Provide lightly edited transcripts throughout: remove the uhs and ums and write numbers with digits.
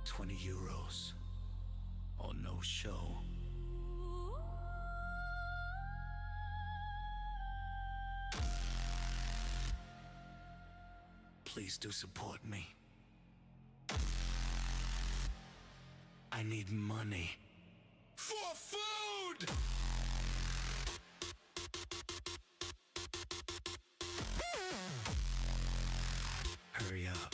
€20 or no show. Please do support me. I need money for food! Hurry up.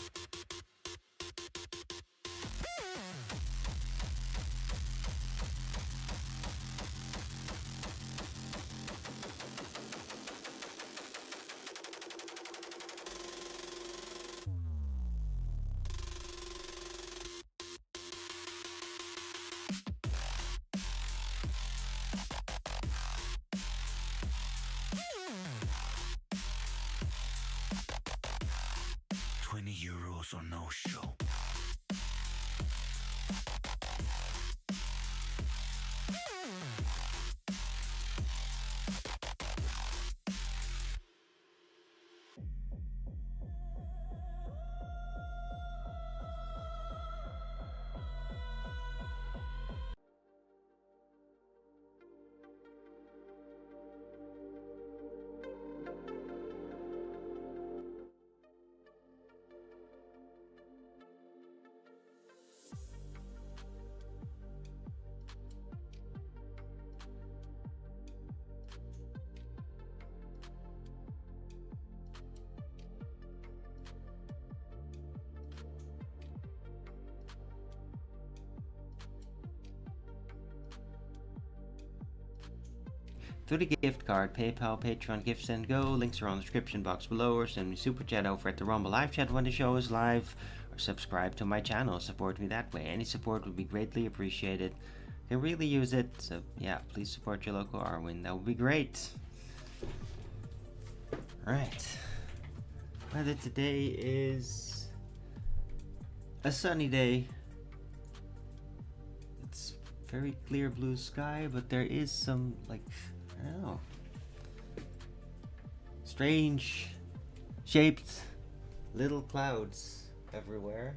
€20 or no show. To the gift card, PayPal, Patreon, Gifts and Go. Links are on the description box below, or send me super chat over at the Rumble live chat when the show is live, or subscribe to my channel, support me that way. Any support would be greatly appreciated. Can really use it, so yeah, please support your local Arwin, that would be great. Alright, weather today is a sunny day. It's very clear blue sky, but there is some, like, I don't know, strange shaped little clouds everywhere.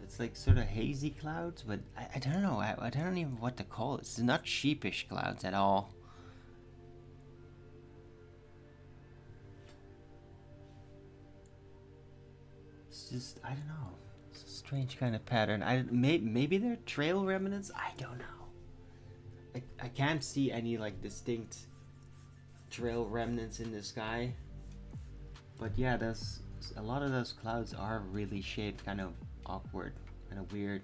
It's like sort of hazy clouds, but I don't know, I don't even know what to call it. It's not sheepish clouds at all. It's just, I don't know, it's a strange kind of pattern. Maybe they're trail remnants, I don't know. I can't see any like distinct trail remnants in the sky, but yeah, a lot of those clouds are really shaped kind of awkward, kind of weird,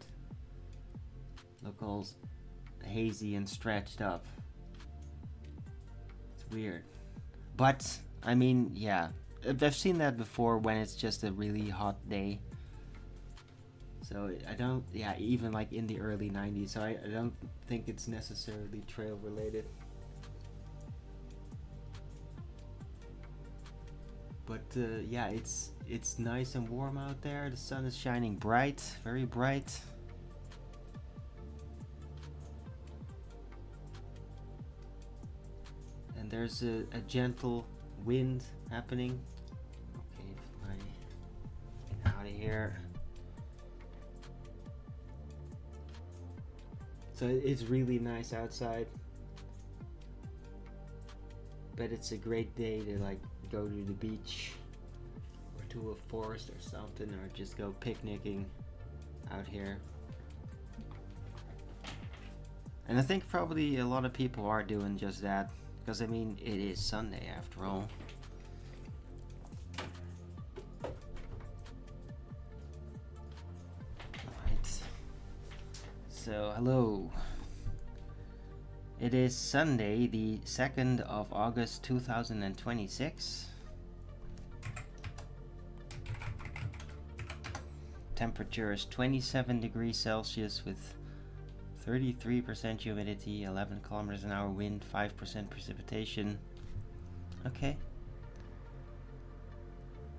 look all hazy and stretched up. It's weird, but I mean, yeah, I've seen that before when it's just a really hot day. So I don't, yeah, even like in the early 90s, so I don't think it's necessarily trail related. But yeah, it's nice and warm out there. The sun is shining bright, very bright. And there's a gentle wind happening. Okay, get out of here. So it's really nice outside, but it's a great day to like go to the beach or to a forest or something, or just go picnicking out here. And I think probably a lot of people are doing just that, because I mean, it is Sunday after all. So, hello. It is Sunday, the 2nd of August 2026. Temperature is 27 degrees Celsius with 33% humidity, 11 kilometers an hour wind, 5% precipitation. Okay.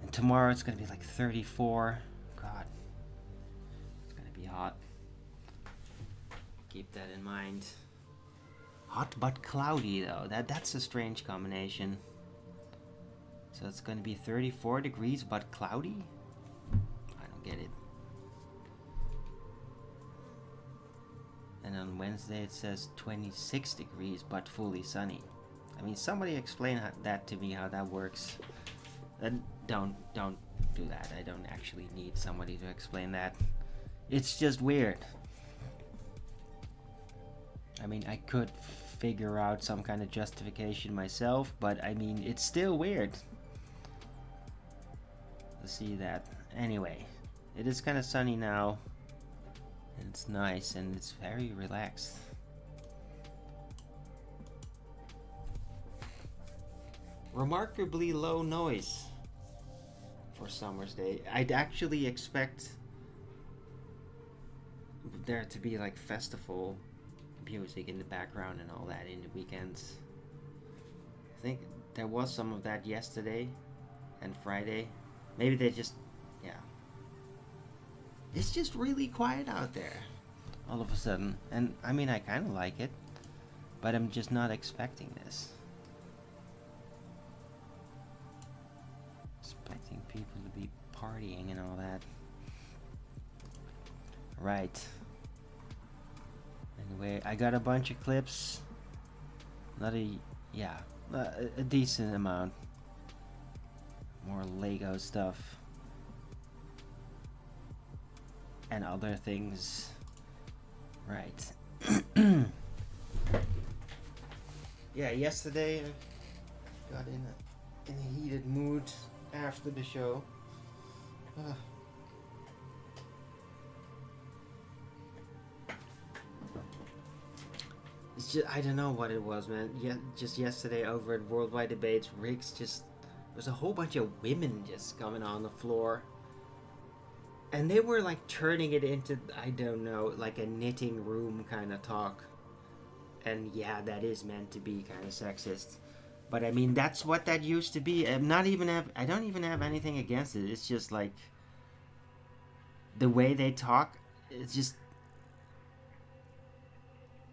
And tomorrow it's going to be like 34. God. It's going to be hot. Keep that in mind. Hot but cloudy though. That's a strange combination. So it's going to be 34 degrees but cloudy? I don't get it. And on Wednesday it says 26 degrees but fully sunny. I mean, somebody explain that to me, how that works. Don't do that. I don't actually need somebody to explain that. It's just weird. I mean, I could figure out some kind of justification myself, but I mean, it's still weird to see that. Anyway, it is kind of sunny now. And it's nice and it's very relaxed. Remarkably low noise for summer's day. I'd actually expect there to be like festival music in the background and all that in the weekends. I think there was some of that yesterday and Friday. Maybe they just, yeah. It's just really quiet out there all of a sudden. And I mean, I kind of like it, but I'm just not expecting this. Expecting people to be partying and all that. Right. Anyway, I got a bunch of clips. Not a, yeah, a decent amount. More Lego stuff. And other things. Right. Yeah, yesterday I got in a heated mood after the show. It's just, I don't know what it was, man. Yeah, just yesterday over at Worldwide Debates, Riggs just, there's a whole bunch of women just coming on the floor. And they were like turning it into, I don't know, like a knitting room kind of talk. And yeah, that is meant to be kind of sexist. But I mean, that's what that used to be. I don't even have anything against it. It's just like, the way they talk, it's just,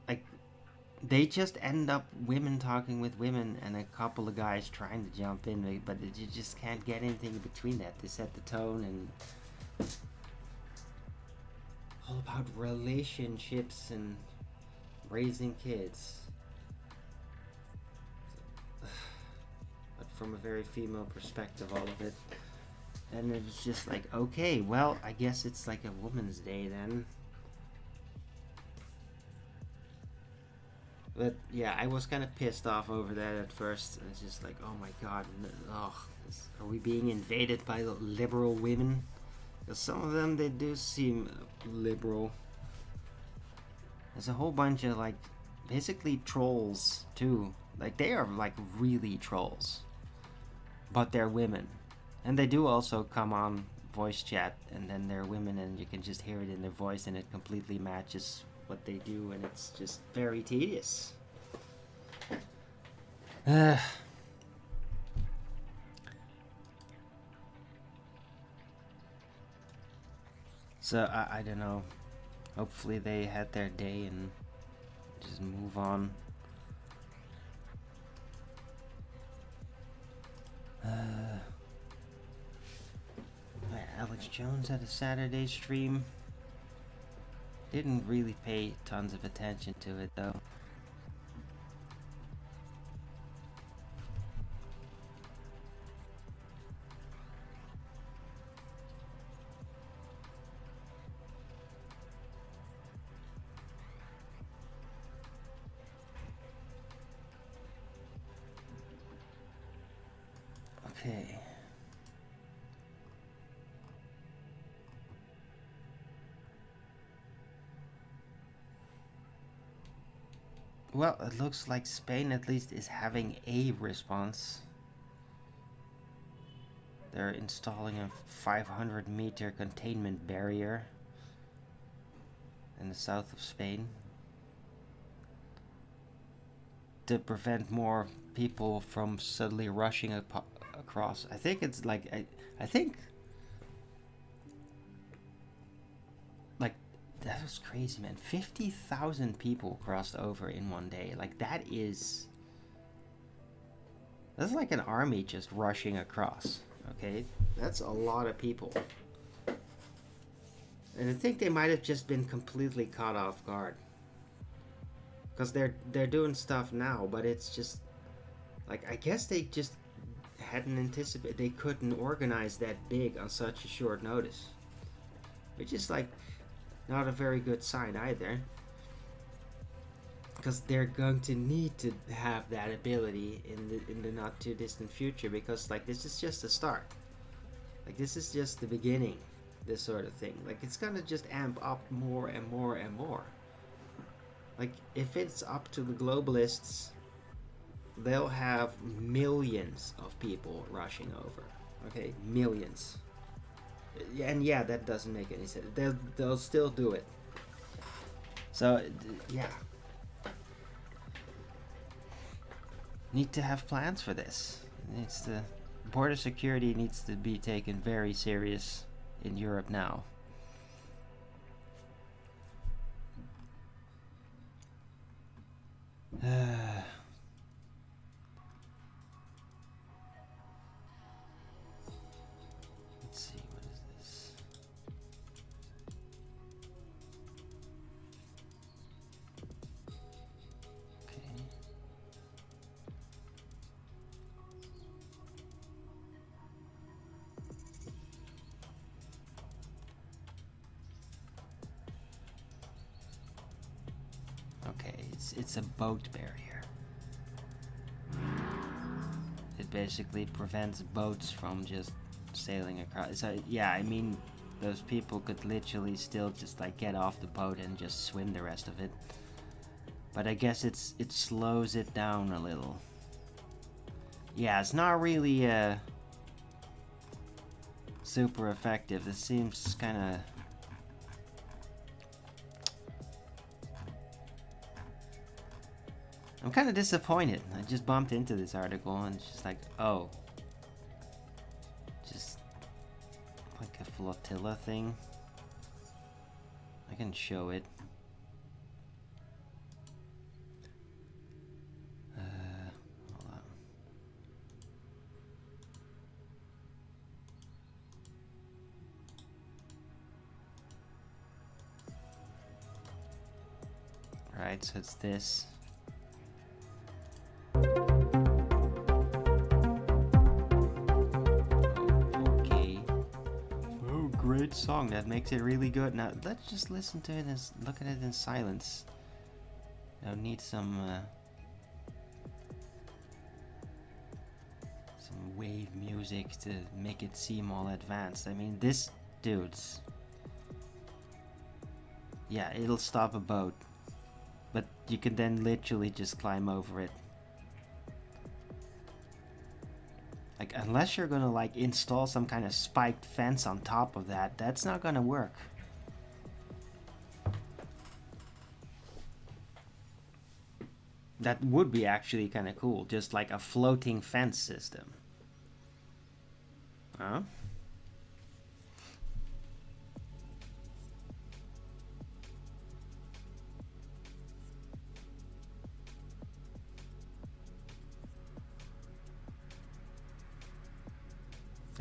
like, they just end up women talking with women and a couple of guys trying to jump in, but you just can't get anything between that. They set the tone and all about relationships and raising kids. But from a very female perspective, all of it. And it was just like, okay, well, I guess it's like a woman's day then. But yeah, I was kind of pissed off over that at first. It's just like, oh my god, are we being invaded by liberal women? Because some of them, they do seem liberal. There's a whole bunch of like, basically trolls too. Like, they are like really trolls. But they're women. And they do also come on voice chat, and then they're women, and you can just hear it in their voice, and it completely matches what they do, and it's just very tedious. So I don't know. Hopefully they had their day and just move on. Alex Jones had a Saturday stream. Didn't really pay tons of attention to it though. Okay. Well, it looks like Spain at least is having a response. They're installing a 500-meter containment barrier in the south of Spain to prevent more people from suddenly rushing across. I think it's like, I think like, that was crazy, man. 50,000 people crossed over in one day. Like, that's like an army just rushing across. Okay, that's a lot of people. And I think they might have just been completely caught off guard. because they're doing stuff now, but it's just like I guess they just hadn't anticipated they couldn't organize that big on such a short notice, which is like not a very good sign either, because they're going to need to have that ability in the not too distant future, because like this is just the start, like this is just the beginning, this sort of thing. Like it's gonna just amp up more and more and more. Like if it's up to the globalists, they'll have millions of people rushing over. Okay, millions. And yeah, that doesn't make any sense. They'll still do it. So yeah, need to have plans for this. Border security needs to be taken very serious in Europe now. Let's see, what is this? Okay. Okay, it's a boat barrier. It basically prevents boats from just sailing across. So yeah, I mean, those people could literally still just like get off the boat and just swim the rest of it. But I guess it slows it down a little. Yeah, it's not really super effective. This seems kind of. I'm kind of disappointed. I just bumped into this article and it's just like, oh, just like a flotilla thing. I can show it. Hold on. Alright, so it's this. Okay. Oh, great song. That makes it really good. Now let's just listen to it and look at it in silence. I need some wave music to make it seem all advanced. I mean, this dude's. Yeah, it'll stop a boat. But you can then literally just climb over it. Like, unless you're gonna like install some kind of spiked fence on top of that, that's not gonna work. That would be actually kind of cool, just like a floating fence system. Huh?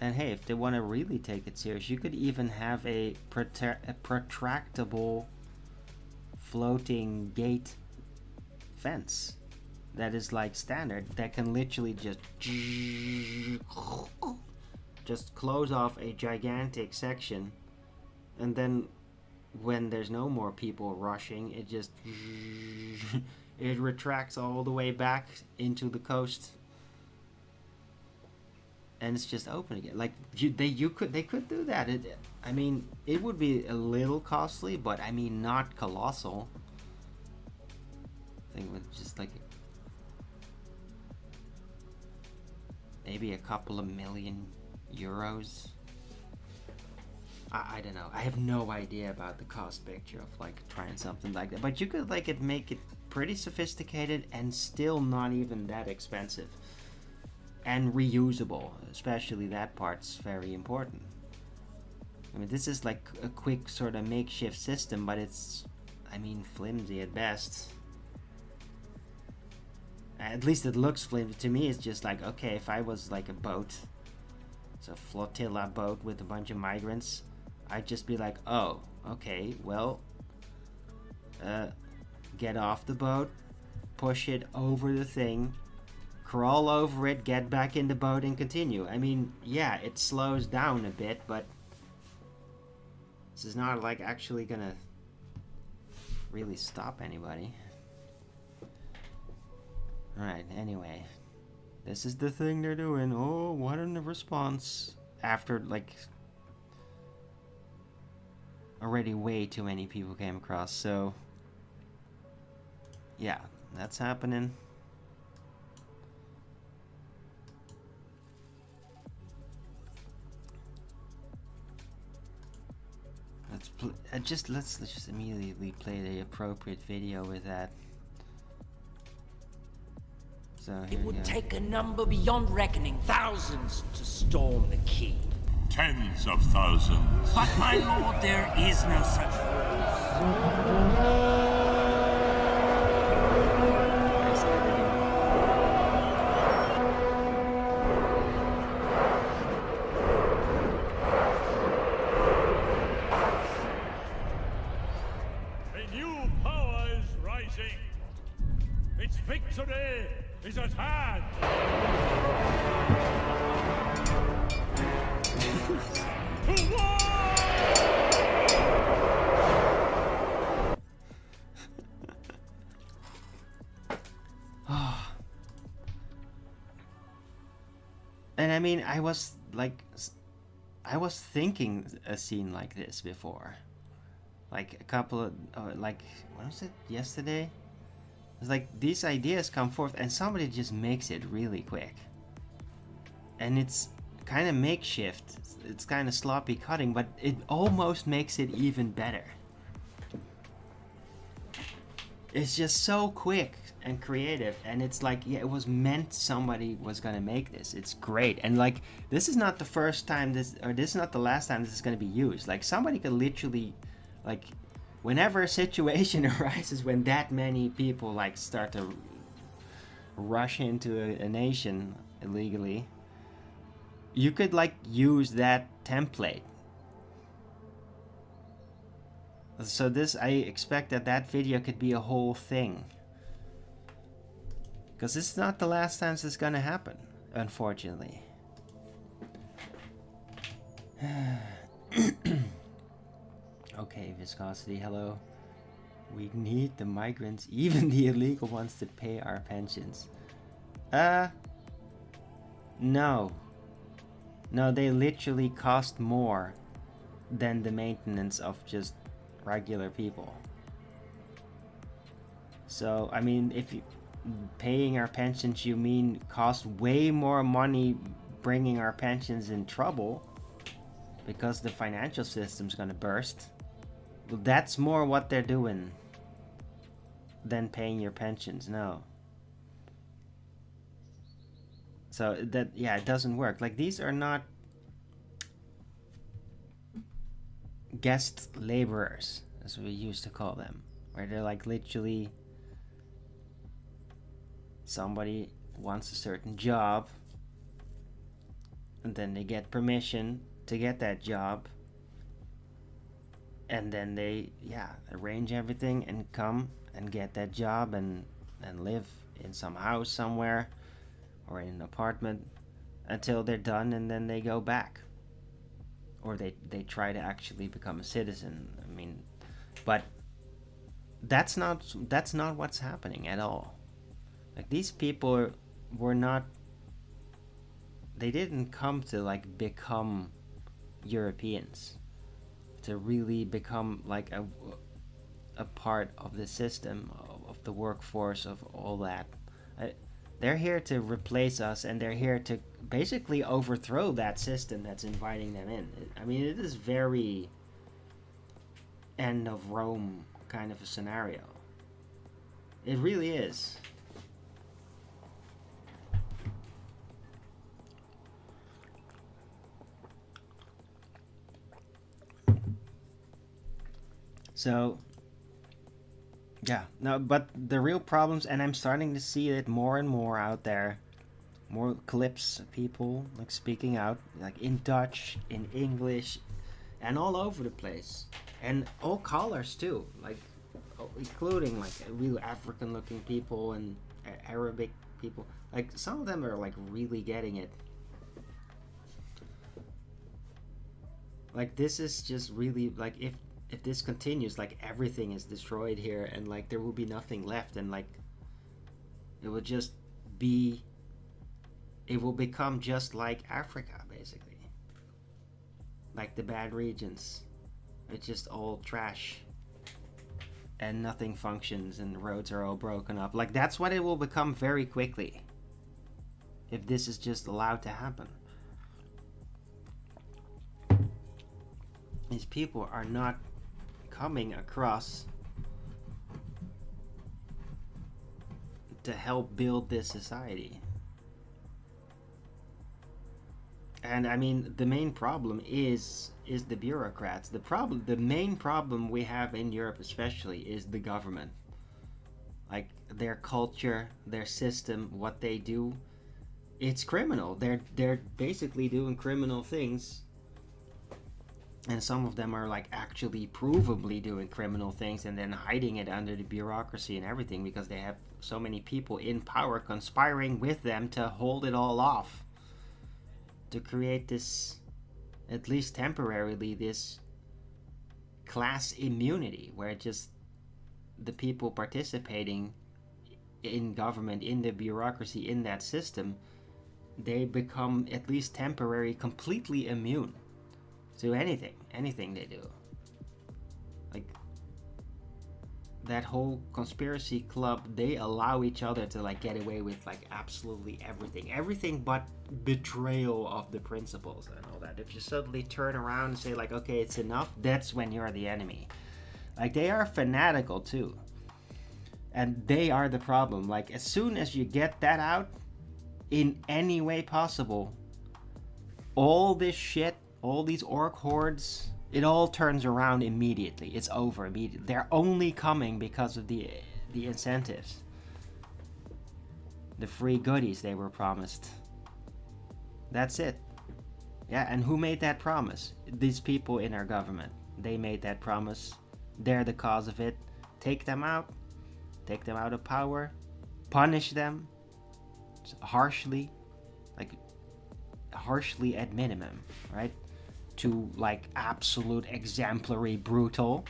And hey, if they want to really take it serious, you could even have a protractable floating gate fence that is like standard, that can literally just close off a gigantic section, and then when there's no more people rushing, it just it retracts all the way back into the coast. And it's just open again. Like they could do that. I mean, it would be a little costly, but I mean, not colossal. I think with just like maybe a couple of million euros. I don't know. I have no idea about the cost picture of like trying something like that. But you could like make it pretty sophisticated and still not even that expensive. And reusable, especially that part's very important. I mean, this is like a quick sort of makeshift system, but it's, I mean, flimsy at best. At least it looks flimsy. To me, it's just like, okay, if I was like a boat, it's a flotilla boat with a bunch of migrants, I'd just be like, oh, okay, well, get off the boat, push it over the thing, crawl over it, get back in the boat, and continue. I mean, yeah, it slows down a bit, but this is not like actually gonna really stop anybody. Alright, anyway. This is the thing they're doing. Oh, what a response. After, like, already way too many people came across, so yeah, that's happening. Let's just immediately play the appropriate video with that. So it would take a number beyond reckoning, thousands to storm the keep. Tens of thousands. But my lord, there is no such force. A new power is rising. Its victory is at hand. To war! And I mean, I was thinking a scene like this before. Like a couple of, like, what was it, yesterday? It's like these ideas come forth and somebody just makes it really quick. And it's kind of makeshift. It's kind of sloppy cutting, but it almost makes it even better. It's just so quick and creative, and it's like, yeah, it was meant somebody was gonna make this. It's great. And like, this is not the first time this is not the last time this is gonna be used. Like, somebody could literally, like, whenever a situation arises when that many people like start to rush into a nation illegally, you could like use that template. So this, I expect that video could be a whole thing, because this is not the last time this is gonna happen, unfortunately. Okay, viscosity, hello. We need the migrants, even the illegal ones, to pay our pensions. No. No, they literally cost more than the maintenance of just regular people. So, I mean, if you paying our pensions, you mean cost way more money, bringing our pensions in trouble because the financial system's gonna burst. Well, that's more what they're doing than paying your pensions. No. So that, yeah, it doesn't work. Like, these are not guest laborers, as we used to call them, where they're like literally somebody wants a certain job and then they get permission to get that job, and then they, yeah, arrange everything and come and get that job and live in some house somewhere or in an apartment until they're done, and then they go back, or they try to actually become a citizen. I mean, but that's not what's happening at all. Like, these people were not, they didn't come to like become Europeans, to really become like a part of the system, of the workforce, of all that. They're here to replace us, and they're here to basically overthrow that system that's inviting them in. I mean, it is very end of Rome kind of a scenario. It really is. So, yeah, no, but the real problems, and I'm starting to see it more and more out there, more clips of people like speaking out, like in Dutch, in English, and all over the place, and all colors too. Like, including like real African-looking people and Arabic people. Like some of them are like really getting it. Like this is just really like if this continues, like everything is destroyed here, and like there will be nothing left, and like it will just be, it will become just like Africa basically, like the bad regions. It's just all trash and nothing functions and the roads are all broken up. Like that's what it will become very quickly if this is just allowed to happen. These people are not coming across to help build this society. And I mean, the main problem is the bureaucrats. The main problem we have in Europe especially is the government. Like their culture, their system, what they do, it's criminal. They're basically doing criminal things. And some of them are like actually provably doing criminal things and then hiding it under the bureaucracy and everything because they have so many people in power conspiring with them to hold it all off. To create this, at least temporarily, this class immunity where just the people participating in government, in the bureaucracy, in that system, they become at least temporarily completely immune to anything they do. Like that whole conspiracy club, they allow each other to like get away with like absolutely everything but betrayal of the principles and all that. If you suddenly turn around and say like, okay, it's enough, that's when you're the enemy. Like they are fanatical too, and they are the problem. Like as soon as you get that out in any way possible, all this shit, all these orc hordes, it all turns around immediately. It's over immediately. They're only coming because of the incentives, the free goodies they were promised. That's it. Yeah, and who made that promise? These people in our government. They made that promise. They're the cause of it. Take them out. Take them out of power. Punish them harshly, like harshly at minimum, right? To like absolute exemplary brutal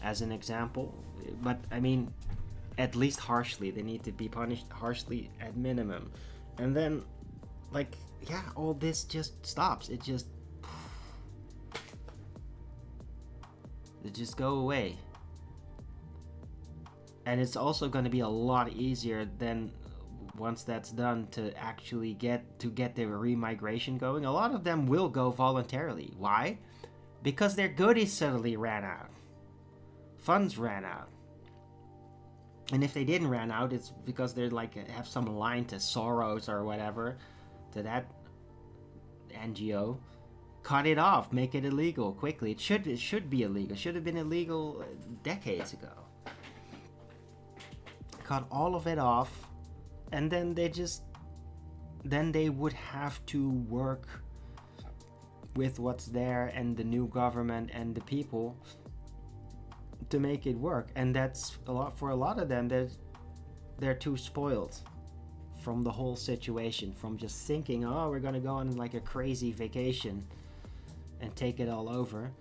as an example, but I mean at least harshly. They need to be punished harshly at minimum, and then like yeah, all this just stops. It just go away, and it's also going to be a lot easier than once that's done to actually get their remigration going. A lot of them will go voluntarily. Why? Because their goodies suddenly ran out. Funds ran out. And if they didn't ran out, it's because they're like have some line to Soros or whatever, to that NGO. Cut it off, make it illegal quickly. It should be illegal. It should have been illegal decades ago. Cut all of it off. And then they would have to work with what's there and the new government and the people to make it work. And that's a lot for a lot of them. They're too spoiled from the whole situation, from just thinking, oh, we're gonna go on like a crazy vacation and take it all over.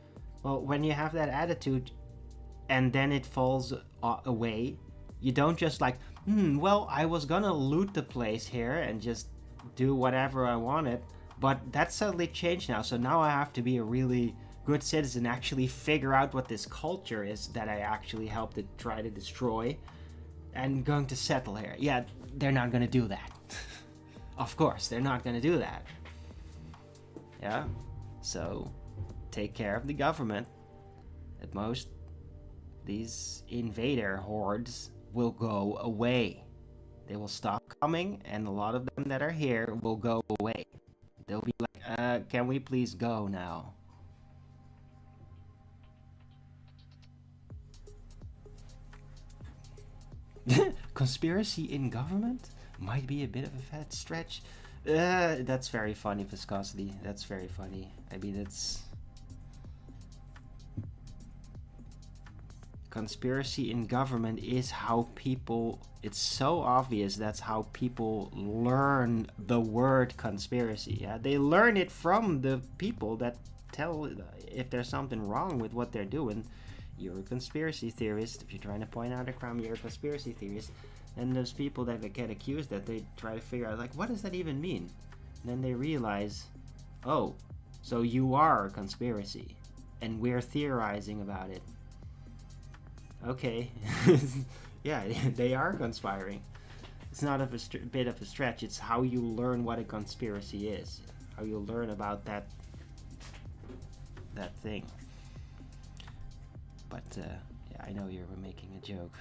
Well, when you have that attitude and then it falls away, you don't just like, well, I was gonna loot the place here and just do whatever I wanted, but that suddenly changed now, so now I have to be a really good citizen, actually figure out what this culture is that I actually helped to try to destroy, and going to settle here. Yeah, they're not gonna do that. Of course, they're not gonna do that. Yeah, so take care of the government. At most, these invader hordes will go away. They will stop coming, and a lot of them that are here will go away. They'll be like, can we please go now? Conspiracy in government might be a bit of a fat stretch. That's very funny, Viscosity. That's very funny. I mean, conspiracy in government is how people, it's so obvious that's how people learn the word conspiracy. Yeah, they learn it from the people that tell if there's something wrong with what they're doing. You're a conspiracy theorist. If you're trying to point out a crime, you're a conspiracy theorist. And those people that get accused, that they try to figure out, like, what does that even mean? And then they realize, oh, so you are a conspiracy, and we're theorizing about it. Okay. Yeah, they are conspiring. It's not a bit of a stretch. It's how you learn what a conspiracy is. How you learn about that thing. But, yeah, I know you were making a joke.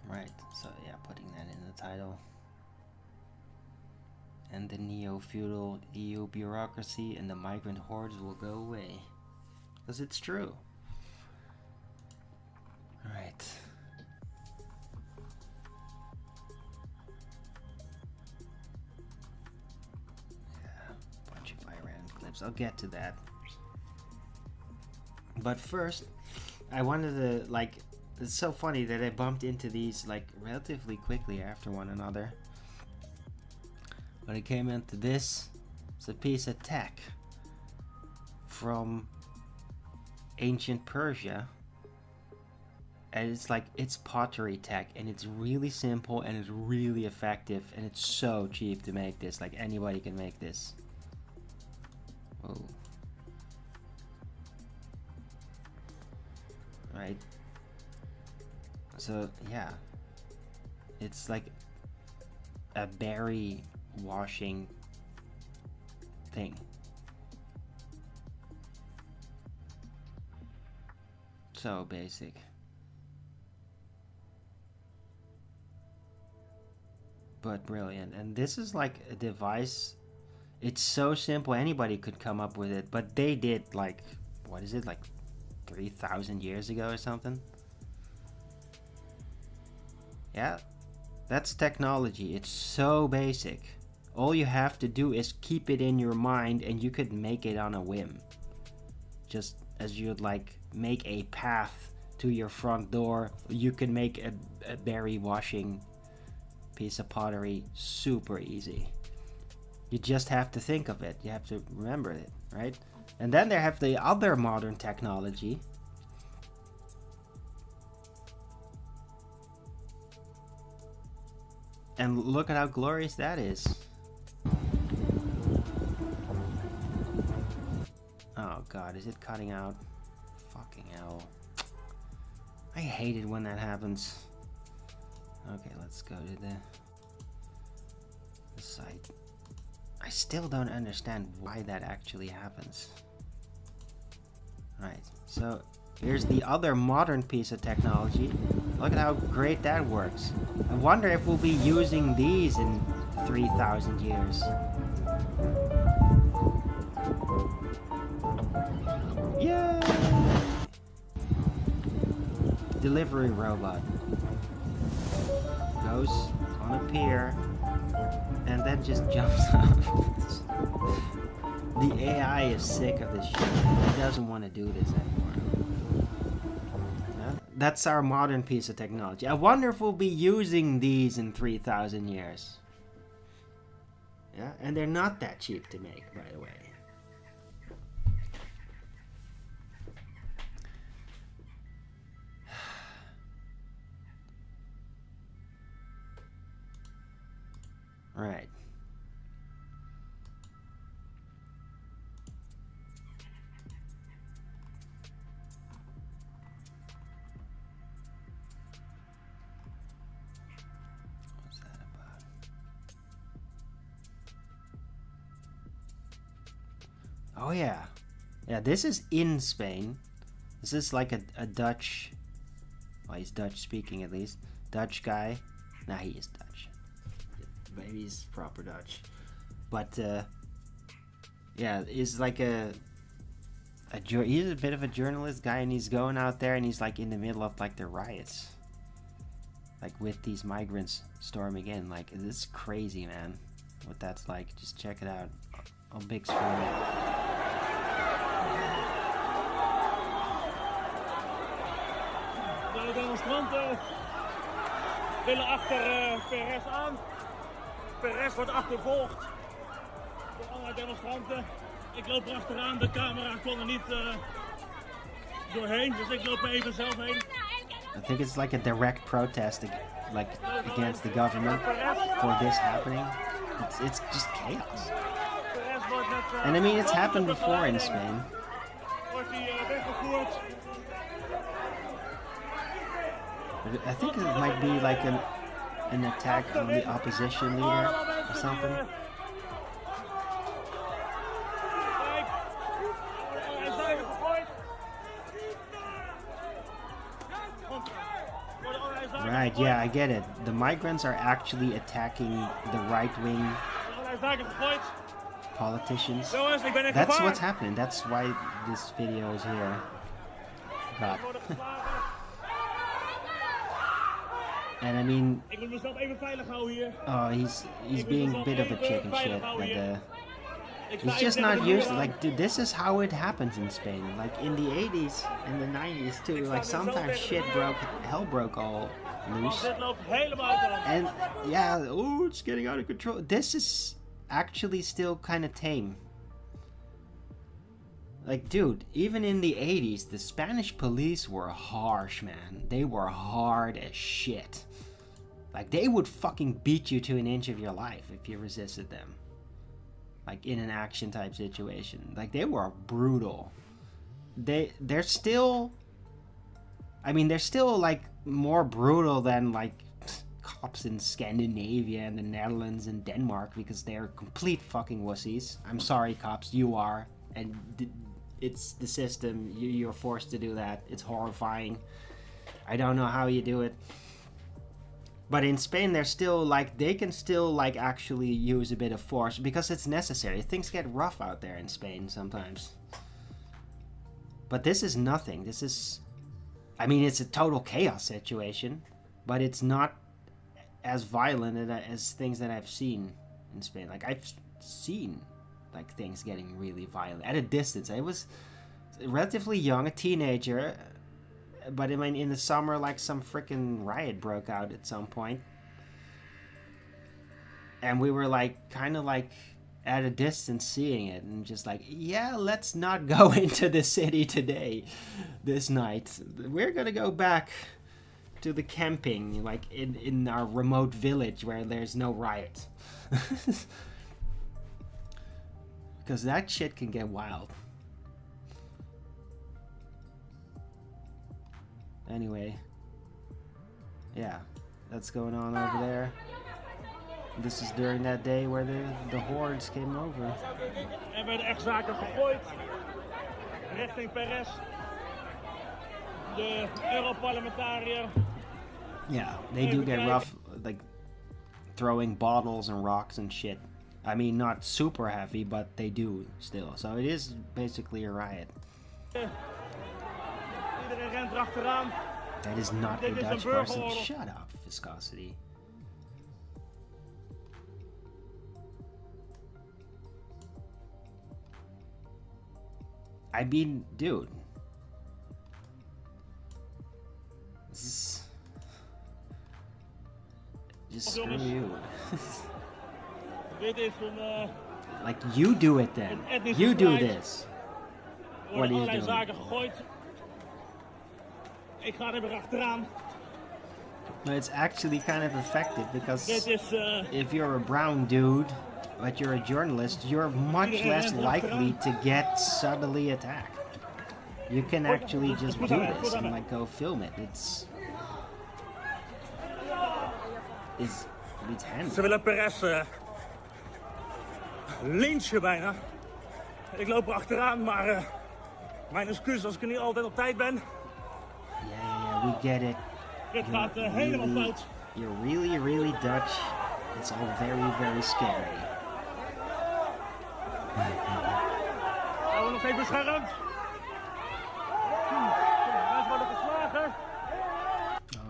Right, so yeah, putting that in the title. And the neo-feudal EU bureaucracy and the migrant hordes will go away. Because it's true. Alright. Yeah, bunch of Iran clips. I'll get to that. But first, I wanted to, like, it's so funny that I bumped into these like relatively quickly after one another. When I came into this, it's a piece of tech from ancient Persia. And it's like, it's pottery tech, and it's really simple and it's really effective, and it's so cheap to make this. Like, anybody can make this. Whoa. Right. So yeah, it's like a berry washing thing. So basic. But brilliant. And this is like a device, it's so simple, anybody could come up with it, but they did, like, what is it, like 3,000 years ago or something? Yeah, that's technology. It's so basic. All you have to do is keep it in your mind, and you could make it on a whim. Just as you'd like make a path to your front door, you can make a berry washing piece of pottery super easy. You just have to think of it. You have to remember it, right? And then they have the other modern technology. And look at how glorious that is. Oh god, is it cutting out? Fucking hell. I hate it when that happens. Okay, let's go to the site. I still don't understand why that actually happens. Right, so here's the other modern piece of technology. Look at how great that works. I wonder if we'll be using these in 3,000 years. Yay! Delivery robot. Goes on a pier and then just jumps up. The AI is sick of this shit. It doesn't want to do this anymore. Yeah? That's our modern piece of technology. I wonder if we'll be using these in 3,000 years. Yeah, and they're not that cheap to make, by the way. Right. What's that about? Oh yeah. Yeah, this is in Spain. This is like a Dutch... Well, he's Dutch speaking at least. Dutch guy. Nah, he is Dutch. Maybe he's proper Dutch. But, yeah, he's like he's a bit of a journalist guy, and he's going out there and he's like in the middle of like the riots. Like with these migrants storming in. Like, this is crazy, man. What that's like. Just check it out on big screen. De demonstranten willen achter Perez aan. Perez wordt achtervolgd door allerlei demonstranten. Ik loop er achteraan, de camera kon er niet doorheen, dus ik loop er even zelf heen. I think it's like a direct protest against the government for this happening. It's just chaos. And I mean, it's happened before in Spain. Wordt hij weggevoerd. I think it might be like an attack on the opposition leader or something. Right, yeah, I get it. The migrants are actually attacking the right-wing politicians. That's what's happening. That's why this video is here. God. And I mean, oh, he's being a bit of a chicken shit, but he's just not used to, like, dude, this is how it happens in Spain. Like, in the 80s and the 90s too, like, sometimes hell broke all loose. And, yeah, oh, it's getting out of control. This is actually still kind of tame. Like, dude, even in the 80s, the Spanish police were harsh, man. They were hard as shit. Like, they would fucking beat you to an inch of your life if you resisted them. Like, in an action type situation. Like, they were brutal. They're still... I mean, they're still, like, more brutal than, like, cops in Scandinavia and the Netherlands and Denmark, because they're complete fucking wussies. I'm sorry, cops, you are. And it's the system. You're forced to do that. It's horrifying. I don't know how you do it. But in Spain, they're still, like, they can still, like, actually use a bit of force because it's necessary. Things get rough out there in Spain sometimes. But this is nothing. This is, I mean, it's a total chaos situation, but it's not as violent as things that I've seen in Spain. Like, I've seen, like, things getting really violent at a distance. I was relatively young, a teenager. But I mean, in the summer, like, some freaking riot broke out at some point. And we were, like, kind of, like, at a distance seeing it. And just like, yeah, let's not go into the city today, this night. We're gonna go back to the camping, like, in our remote village where there's no riot. Because that shit can get wild. Anyway, yeah, that's going on over there. This is during that day where the hordes came over. Er werden echt zaken gegooid richting Perez. De Europarlementariër. Yeah, they do get rough, like throwing bottles and rocks and shit. I mean, not super heavy, but they do still. So it is basically a riot. That is not a Dutch person. Shut up, viscosity. I mean, dude. This is... Just screw you. Dit is een... Like, you do it then. You do this. Er worden allerlei zaken gegooid. Ik ga er weer achteraan. But it's actually kind of effective because Dit is... if you're a brown dude, but you're a journalist, you're much less likely to get suddenly attacked. You can actually just do this and like go film it. It's handy. Ze willen Perez lynchen bijna. Ik loop er achteraan, maar mijn excuus als ik er niet altijd op tijd ben. Yeah, we get it. Dit gaat helemaal fout. You're really, really Dutch. It's all very, very scary. Gaan we nog even beschermd? Mensen worden geslagen.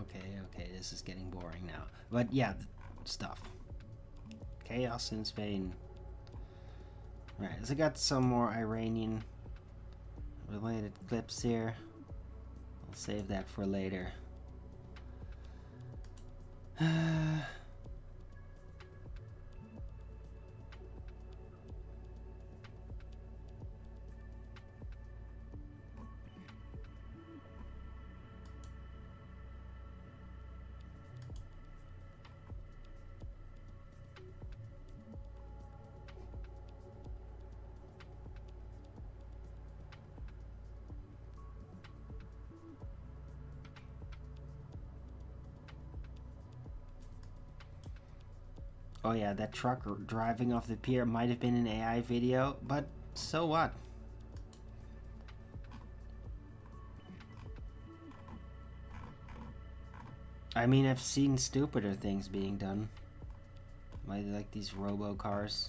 Okay, this is getting boring now. But yeah, stuff. Chaos in Spain. Right, so I got some more Iranian related clips here. I'll save that for later. Oh yeah, that truck driving off the pier might have been an AI video, but so what? I mean, I've seen stupider things being done. Like these robo-cars.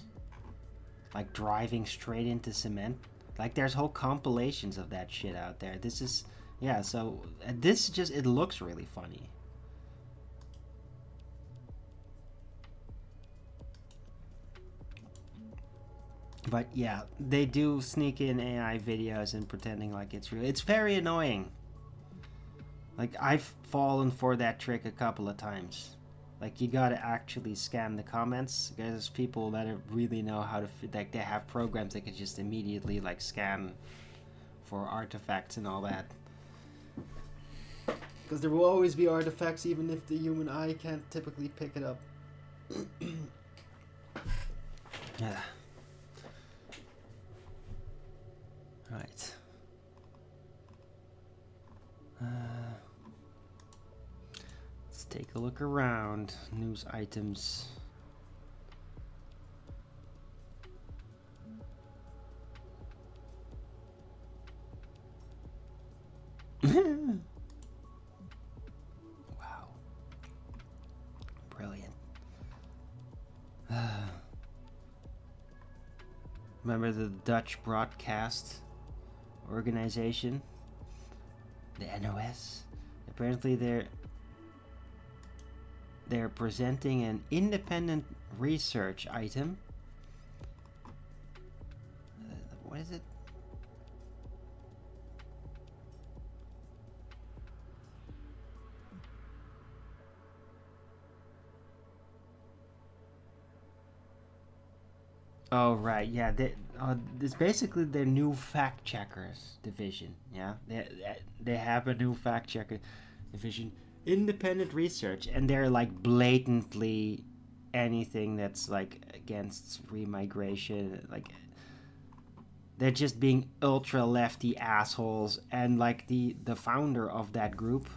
Like driving straight into cement. Like there's whole compilations of that shit out there. This is... Yeah, so this just... It looks really funny. But yeah, they do sneak in AI videos and pretending like it's real. It's very annoying. Like, I've fallen for that trick a couple of times. Like, you gotta actually scan the comments. There's people that really know how to... Like, they have programs that can just immediately, like, scan for artifacts and all that. Because there will always be artifacts, even if the human eye can't typically pick it up. Yeah. Right. Let's take a look around. News items. Wow. Brilliant. Remember the Dutch broadcast organization, the NOS? Apparently they're presenting an independent research item. What is it? Oh right, yeah. It's basically their new fact checkers division. Yeah, they have a new fact checker division, independent research, and they're like blatantly anything that's like against remigration. Like they're just being ultra lefty assholes, and like the founder of that group,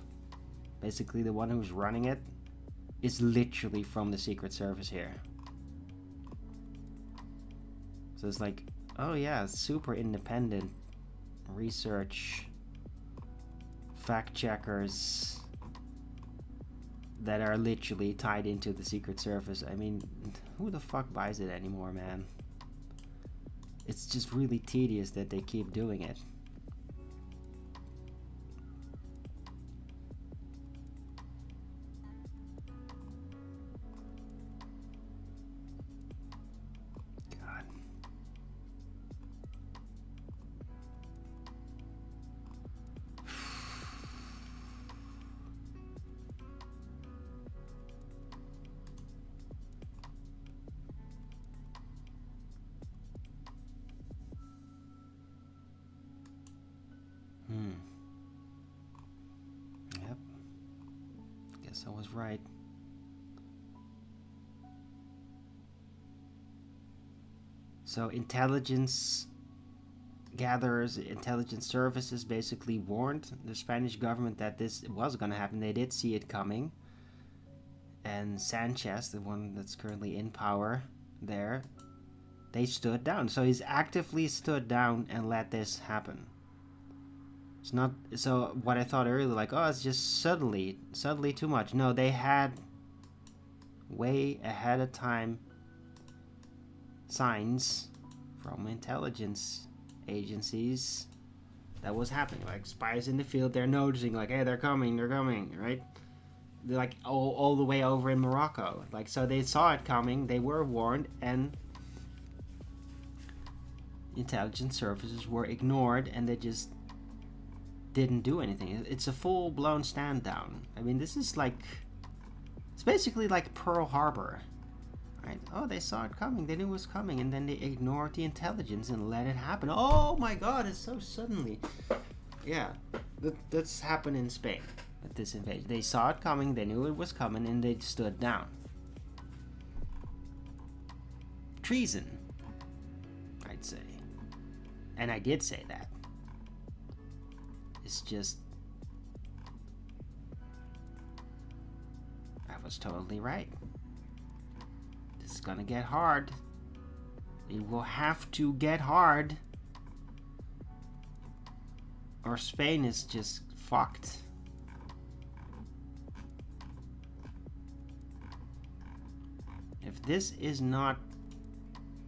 basically the one who's running it, is literally from the Secret Service here. So it's like, oh yeah, super independent research fact checkers that are literally tied into the Secret Service. I mean, who the fuck buys it anymore, man? It's just really tedious that they keep doing it. Guess I was right. So intelligence gatherers, intelligence services basically warned the Spanish government that this was going to happen. They did see it coming. And Sanchez, the one that's currently in power there, they stood down. So he's actively stood down and let this happen. It's not so what I thought earlier, like, oh, it's just suddenly too much. No, they had way ahead of time signs from intelligence agencies that was happening. Like spies in the field, they're noticing, like, hey, they're coming, right? They're like all the way over in Morocco. Like, so they saw it coming, they were warned, and intelligence services were ignored, and they just didn't do anything. It's a full-blown stand down. I mean, this is like, it's basically like Pearl Harbor, right? Oh, they saw it coming, they knew it was coming, and then they ignored the intelligence and let it happen. Oh my god, it's so suddenly. Yeah, that's happened in Spain with this invasion. They saw it coming, they knew it was coming, and they stood down. Treason, I'd say. And I did say that. It's just, I was totally right. This is gonna get hard. It will have to get hard, or Spain is just fucked. If this is not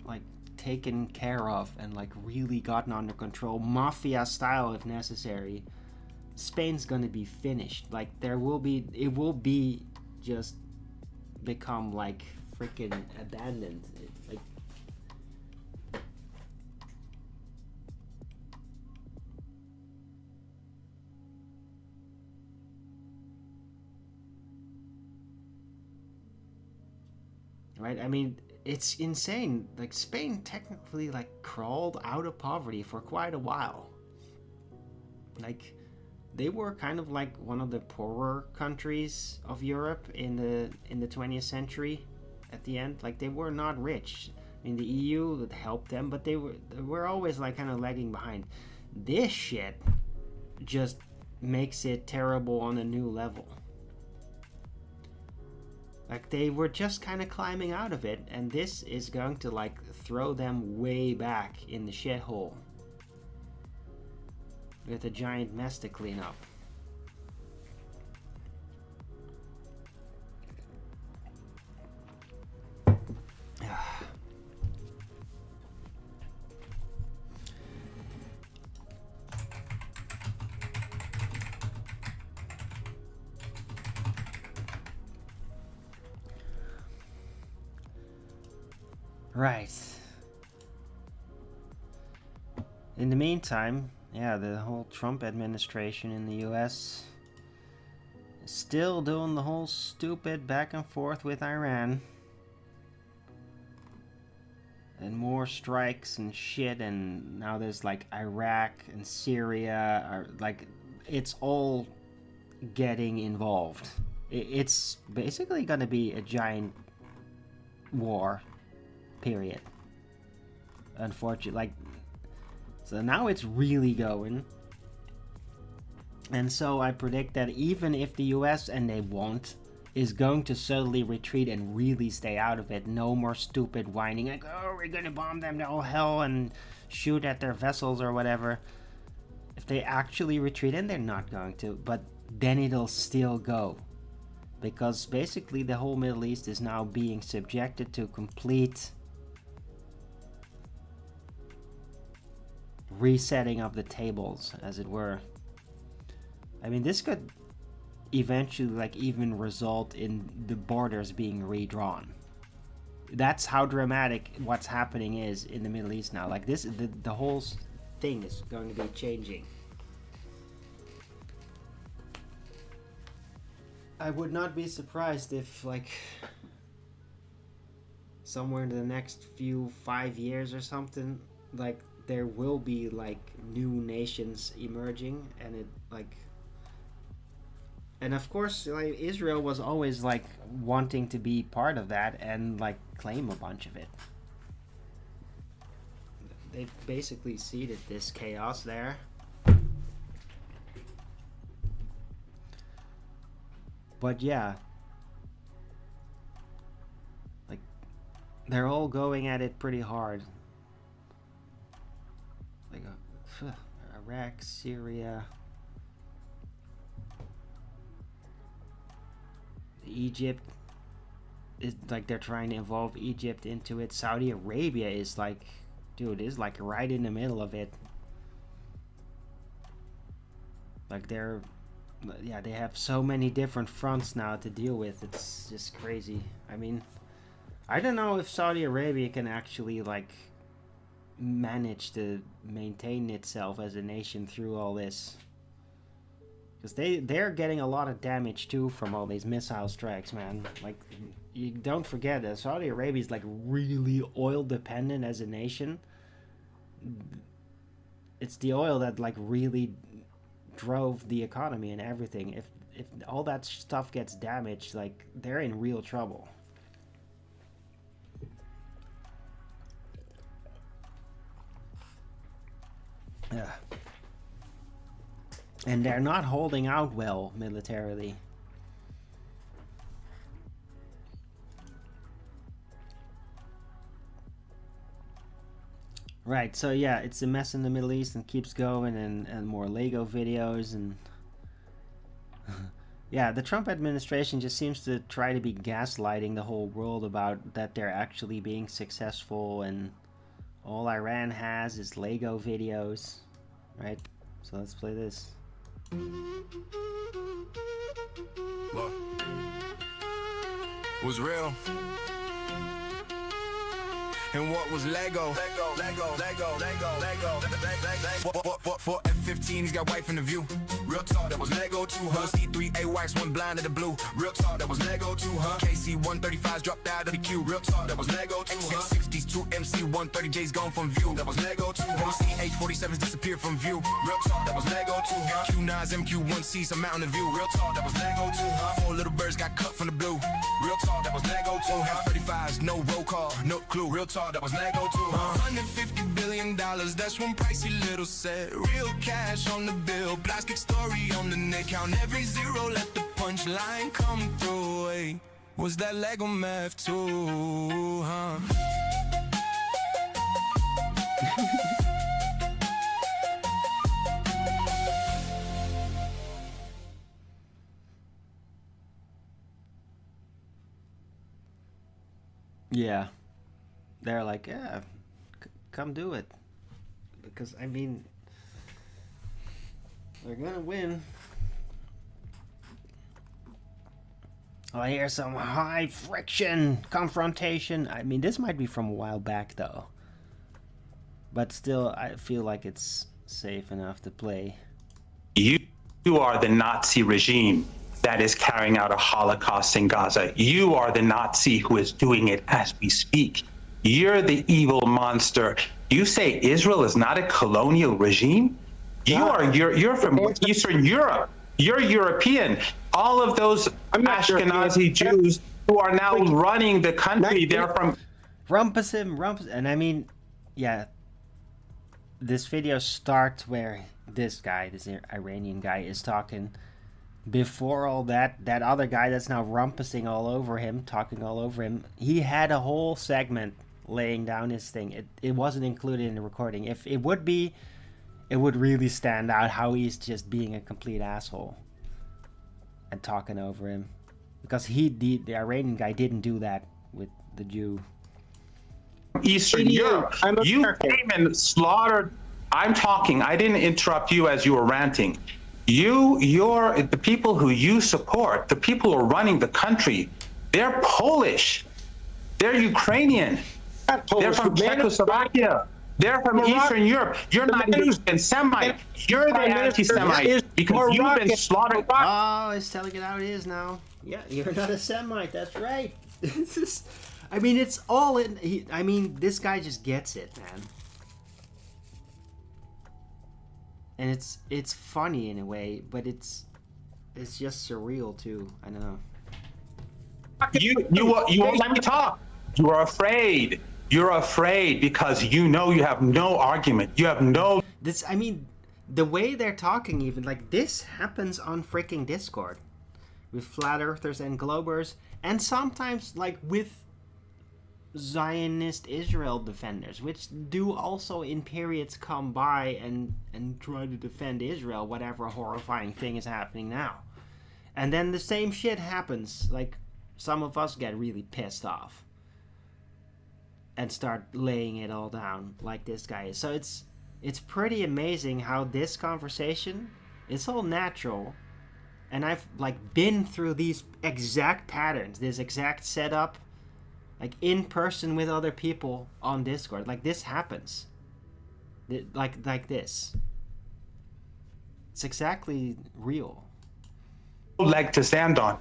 like taken care of and like really gotten under control, mafia style if necessary, Spain's gonna be finished. Like it will be just become like freaking abandoned. Like right? I mean, it's insane. Like Spain technically like crawled out of poverty for quite a while. Like they were kind of like one of the poorer countries of Europe in the 20th century at the end. Like they were not rich. I mean, the EU helped them, but they were always like kind of lagging behind. This shit just makes it terrible on a new level. Like they were just kind of climbing out of it, and this is going to like throw them way back in the shithole with a giant mess to clean up. Right. In the meantime, yeah, the whole Trump administration in the US is still doing the whole stupid back and forth with Iran. And more strikes and shit, and now there's like Iraq and Syria, are like, it's all getting involved. It's basically gonna be a giant war. Period. Unfortunately, like, so now it's really going. And so I predict that even if the US, and they won't, is going to suddenly retreat and really stay out of it, no more stupid whining like, oh, we're gonna bomb them to all hell and shoot at their vessels or whatever. If they actually retreat, and they're not going to, but then it'll still go. Because basically the whole Middle East is now being subjected to complete resetting of the tables, as it were. I mean, this could eventually like even result in the borders being redrawn. That's how dramatic what's happening is in the Middle East now. Like this, the whole thing is going to be changing. I would not be surprised if like somewhere in the next 5 years or something, like there will be like new nations emerging, and it like And of course, like, Israel was always like wanting to be part of that and like claim a bunch of it. They've basically seeded this chaos there. But yeah, like, they're all going at it pretty hard. Like Iraq, Syria, Egypt is like, they're trying to involve Egypt into it. Saudi Arabia is like, dude, is like right in the middle of it. Like, they have so many different fronts now to deal with. It's just crazy. I mean, I don't know if Saudi Arabia can actually like manage to maintain itself as a nation through all this, because they're getting a lot of damage too from all these missile strikes, man. Like, you don't forget that Saudi Arabia is like really oil dependent as a nation. It's the oil that like really drove the economy and everything. If all that stuff gets damaged, like, they're in real trouble. Yeah. And they're not holding out well militarily. Right, so yeah, it's a mess in the Middle East and keeps going, and more Lego videos, and yeah, the Trump administration just seems to try to be gaslighting the whole world about that they're actually being successful, and all Iran has is Lego videos, right? So let's play this. Look, was real. And what was Lego? Lego. What for F-15, he's got wife in the view. Real talk, that was Lego to her. C3A wax went blind to the blue. Real talk, that was Lego to her. KC-135s dropped out of the queue. Real talk, that was Lego to her. X60s to MC-130J's gone from view. That was Lego to her. CH-47s disappeared from view. Real talk, that was Lego to her. Q9s, MQ-1Cs, some mountain of view. Real talk, that was Lego to her. 4 little birds got cut from the blue. Real talk, that was Lego to her. 35s, no roll call, no clue. Real talk, that was Lego to her. $150 billion, that's one pricey little set. Real cash on the bill, plastic story on the neck. Count every zero, let the punchline come through. Hey, was that Lego math too, huh? Yeah, they're like, yeah, come do it, because I mean, they're gonna win. I hear some high friction confrontation. I mean, this might be from a while back though, but still, I feel like it's safe enough to play. You are the Nazi regime that is carrying out a Holocaust in Gaza. You are the Nazi who is doing it as we speak. You're the evil monster. You say Israel is not a colonial regime? You're from Eastern Europe. You're European. All of those Ashkenazi Jews who are now running the country, they're from... Rumpus him. And I mean, yeah, this video starts where this guy, this Iranian guy, is talking. Before all that other guy that's now rumpusing all over him, talking all over him, he had a whole segment laying down his thing. It wasn't included in the recording. If it would be, it would really stand out how he's just being a complete asshole and talking over him, because the Iranian guy didn't do that with the Jew. Eastern Europe. You came and slaughtered. I'm talking. I didn't interrupt you as you were ranting. You're the people who you support, the people who are running the country, they're Polish, they're Ukrainian, they're from Czechoslovakia, they're from Eastern Europe. You're not even Semite. You're the anti-Semite because you've been slaughtered. Oh, he's telling it how it is now. Yeah, you're not a Semite. That's right. I mean, it's all in. I mean, this guy just gets it, man. And it's funny in a way, but it's it's just surreal too. I don't know. You won't let me talk. You are afraid. You're afraid because you know you have no argument. You have no. This, I mean, the way they're talking, even like this happens on freaking Discord with flat earthers and globers, and sometimes like with Zionist Israel defenders, which do also in periods come by and try to defend Israel, whatever horrifying thing is happening now. And then the same shit happens. Like, some of us get really pissed off and start laying it all down like this guy is. So it's pretty amazing how this conversation, it's all natural, and I've like been through these exact patterns, this exact setup, like in person with other people on Discord. Like this happens, like this. It's exactly real. Leg to stand on.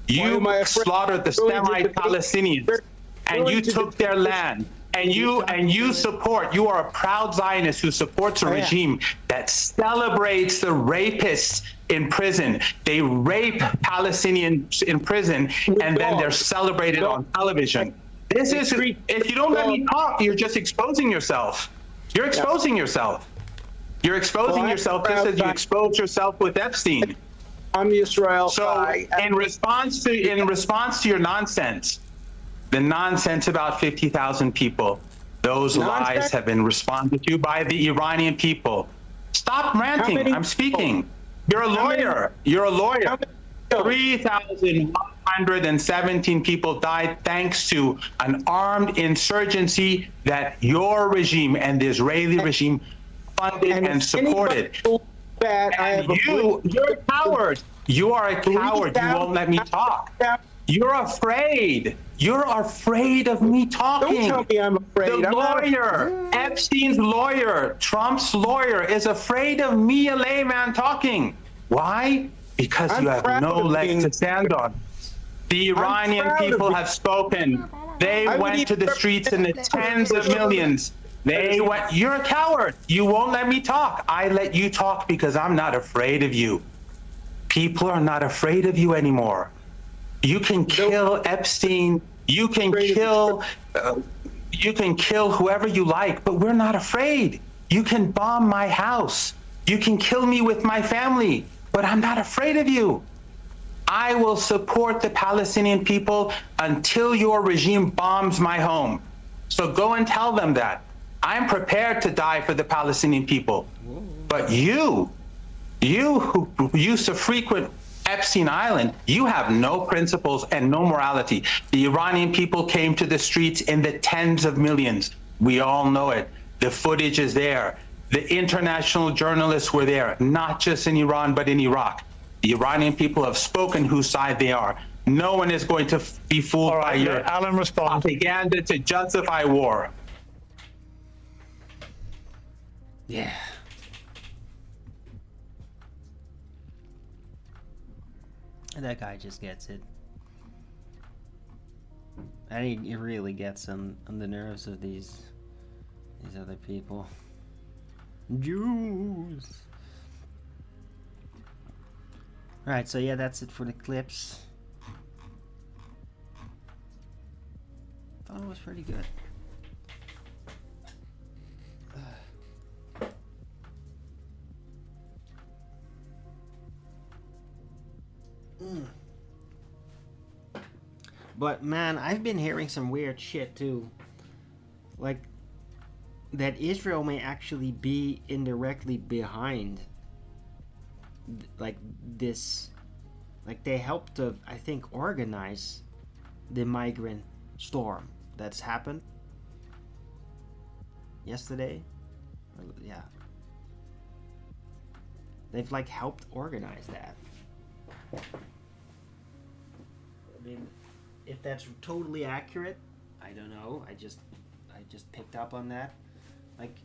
You slaughtered the semi-Palestinians, and you took their land. And you support. You are a proud Zionist who supports a regime that celebrates the rapists in prison. They rape Palestinians in prison, and then they're celebrated on television. This is. If you don't let me talk, you're just exposing yourself. You're exposing yourself. You're exposing yourself just as you exposed yourself with Epstein. I'm Israel. So in response to your nonsense, the nonsense about 50,000 people, those lies have been responded to by the Iranian people. Stop ranting. I'm speaking. You're a lawyer. You're a lawyer. 3,117 people died thanks to an armed insurgency that your regime and the Israeli regime funded and supported. And you're a coward. You are a coward. You won't let me talk. You're afraid. You're afraid of me talking. Don't tell me I'm afraid. The lawyer, Epstein's lawyer, Trump's lawyer, is afraid of me, a layman, talking. Why? Because you have no leg to stand on. The Iranian people have spoken. They went to the streets in the tens of millions. They went. You're a coward. You won't let me talk. I let you talk because I'm not afraid of you. People are not afraid of you anymore. You can kill Epstein. You can kill whoever you like, but we're not afraid. You can bomb my house. You can kill me with my family, but I'm not afraid of you. I will support the Palestinian people until your regime bombs my home. So go and tell them that. I'm prepared to die for the Palestinian people. But you who used to frequent Epstein Island, you have no principles and no morality. The Iranian people came to the streets in the tens of millions. We all know it. The footage is there. The international journalists were there, not just in Iran, but in Iraq. The Iranian people have spoken whose side they are. No one is going to be fooled by your propaganda to justify war. Yeah. And that guy just gets it. I think it really gets on the nerves of these other people. Jews. Alright, so yeah, that's it for the clips. Thought it was pretty good. But man, I've been hearing some weird shit too. Like that Israel may actually be indirectly behind like this, like they helped to, I think, organize the migrant storm that's happened yesterday. Yeah, they've like helped organize that. I mean, if that's totally accurate, I don't know. I just picked up on that. Like,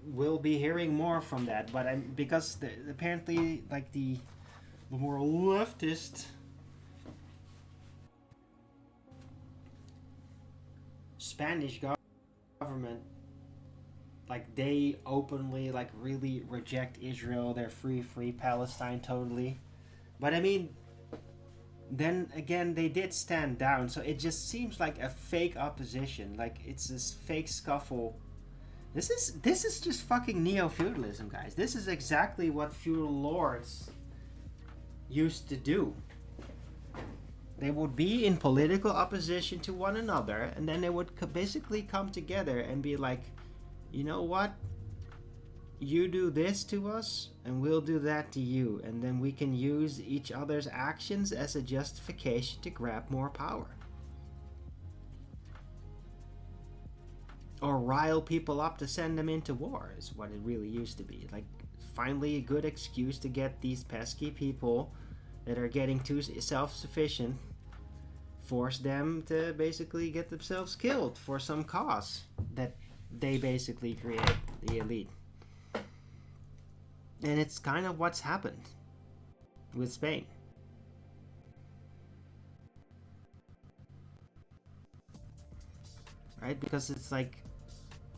we'll be hearing more from that, but because apparently, like the more leftist Spanish government, like they openly like really reject Israel. They're free Palestine totally. But I mean, then again, they did stand down, so it just seems like a fake opposition. Like it's this fake scuffle. This is just fucking neo-feudalism, guys. This is exactly what feudal lords used to do. They would be in political opposition to one another, and then they would basically come together and be like, you know what? You do this to us, and we'll do that to you, and then we can use each other's actions as a justification to grab more power. Or rile people up to send them into war, is what it really used to be. Like, finally a good excuse to get these pesky people that are getting too self-sufficient, force them to basically get themselves killed for some cause that they basically create, the elite. And it's kind of what's happened with Spain. Right? Because it's like,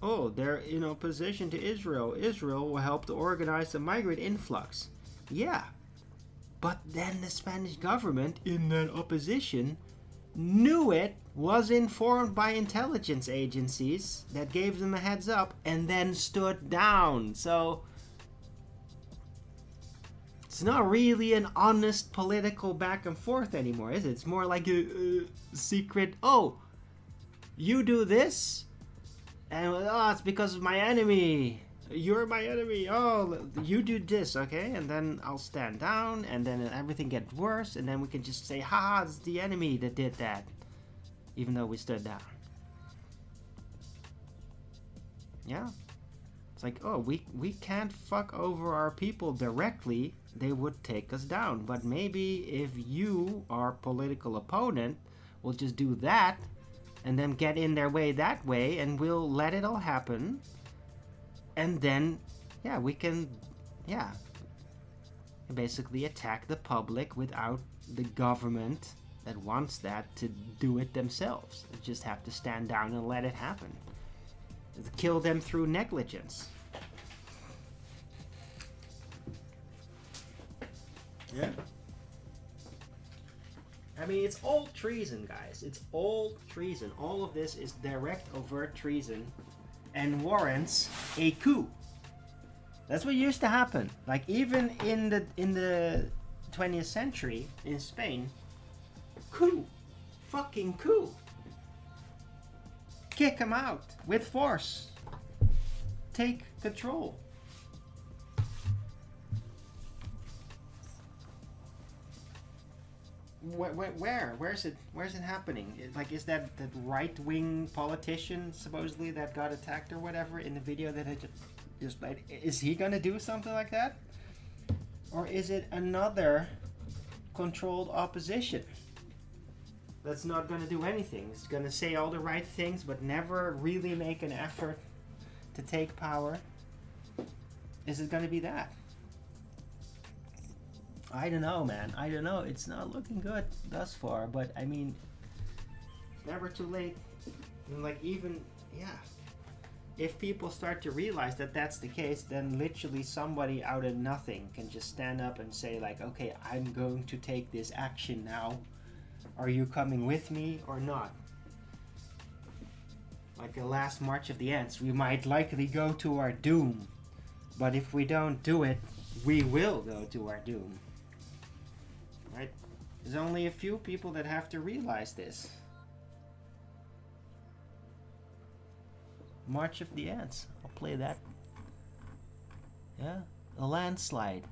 oh, they're in opposition to Israel. Israel will help to organize the migrant influx. Yeah. But then the Spanish government, in that opposition, knew it, was informed by intelligence agencies that gave them a heads up, and then stood down. So it's not really an honest political back and forth anymore, is it? It's more like a secret, oh, you do this, and oh, it's because of my enemy. You're my enemy. Oh, you do this, okay? And then I'll stand down, and then everything gets worse, and then we can just say, haha, it's the enemy that did that, even though we stood down. Yeah. It's like, oh, we can't fuck over our people directly. They would take us down. But maybe if you, our political opponent, will just do that, and then get in their way that way, and we'll let it all happen. And then, yeah, we can, yeah, basically attack the public without the government that wants that to do it themselves. They just have to stand down and let it happen. Kill them through negligence. Yeah. I mean, it's old treason, guys. It's old treason. All of this is direct, overt treason and warrants a coup. That's what used to happen. Like, even in the 20th century in Spain, coup. Fucking coup. Kick them out with force. Take control. Where's it happening? Like, is that right-wing politician supposedly that got attacked or whatever in the video that I just played? Is he gonna do something like that, or is it another controlled opposition that's not gonna do anything? It's gonna say all the right things but never really make an effort to take power? Is it gonna be that? I don't know, man. I don't know. It's not looking good thus far, but I mean, never too late. And like, even, yeah, if people start to realize that that's the case, then literally somebody out of nothing can just stand up and say like, okay, I'm going to take this action now. Are you coming with me or not? Like the last March of the Ants, we might likely go to our doom. But if we don't do it, we will go to our doom. Right? There's only a few people that have to realize this. March of the Ants. I'll play that. Yeah, a landslide.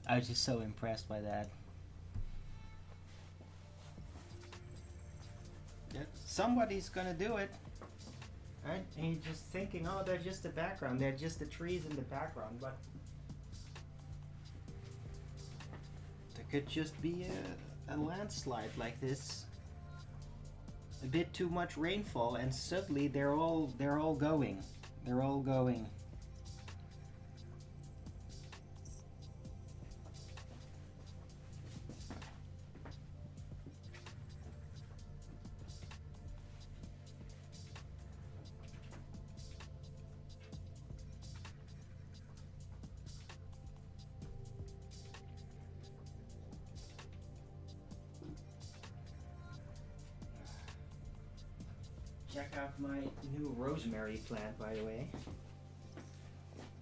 I was just so impressed by that. somebody's gonna do it. Right? And you're just thinking, oh, they're just the background. They're just the trees in the background. But there could just be a landslide like this. A bit too much rainfall, and suddenly they're all going. They're all going. Check out my new rosemary plant, by the way.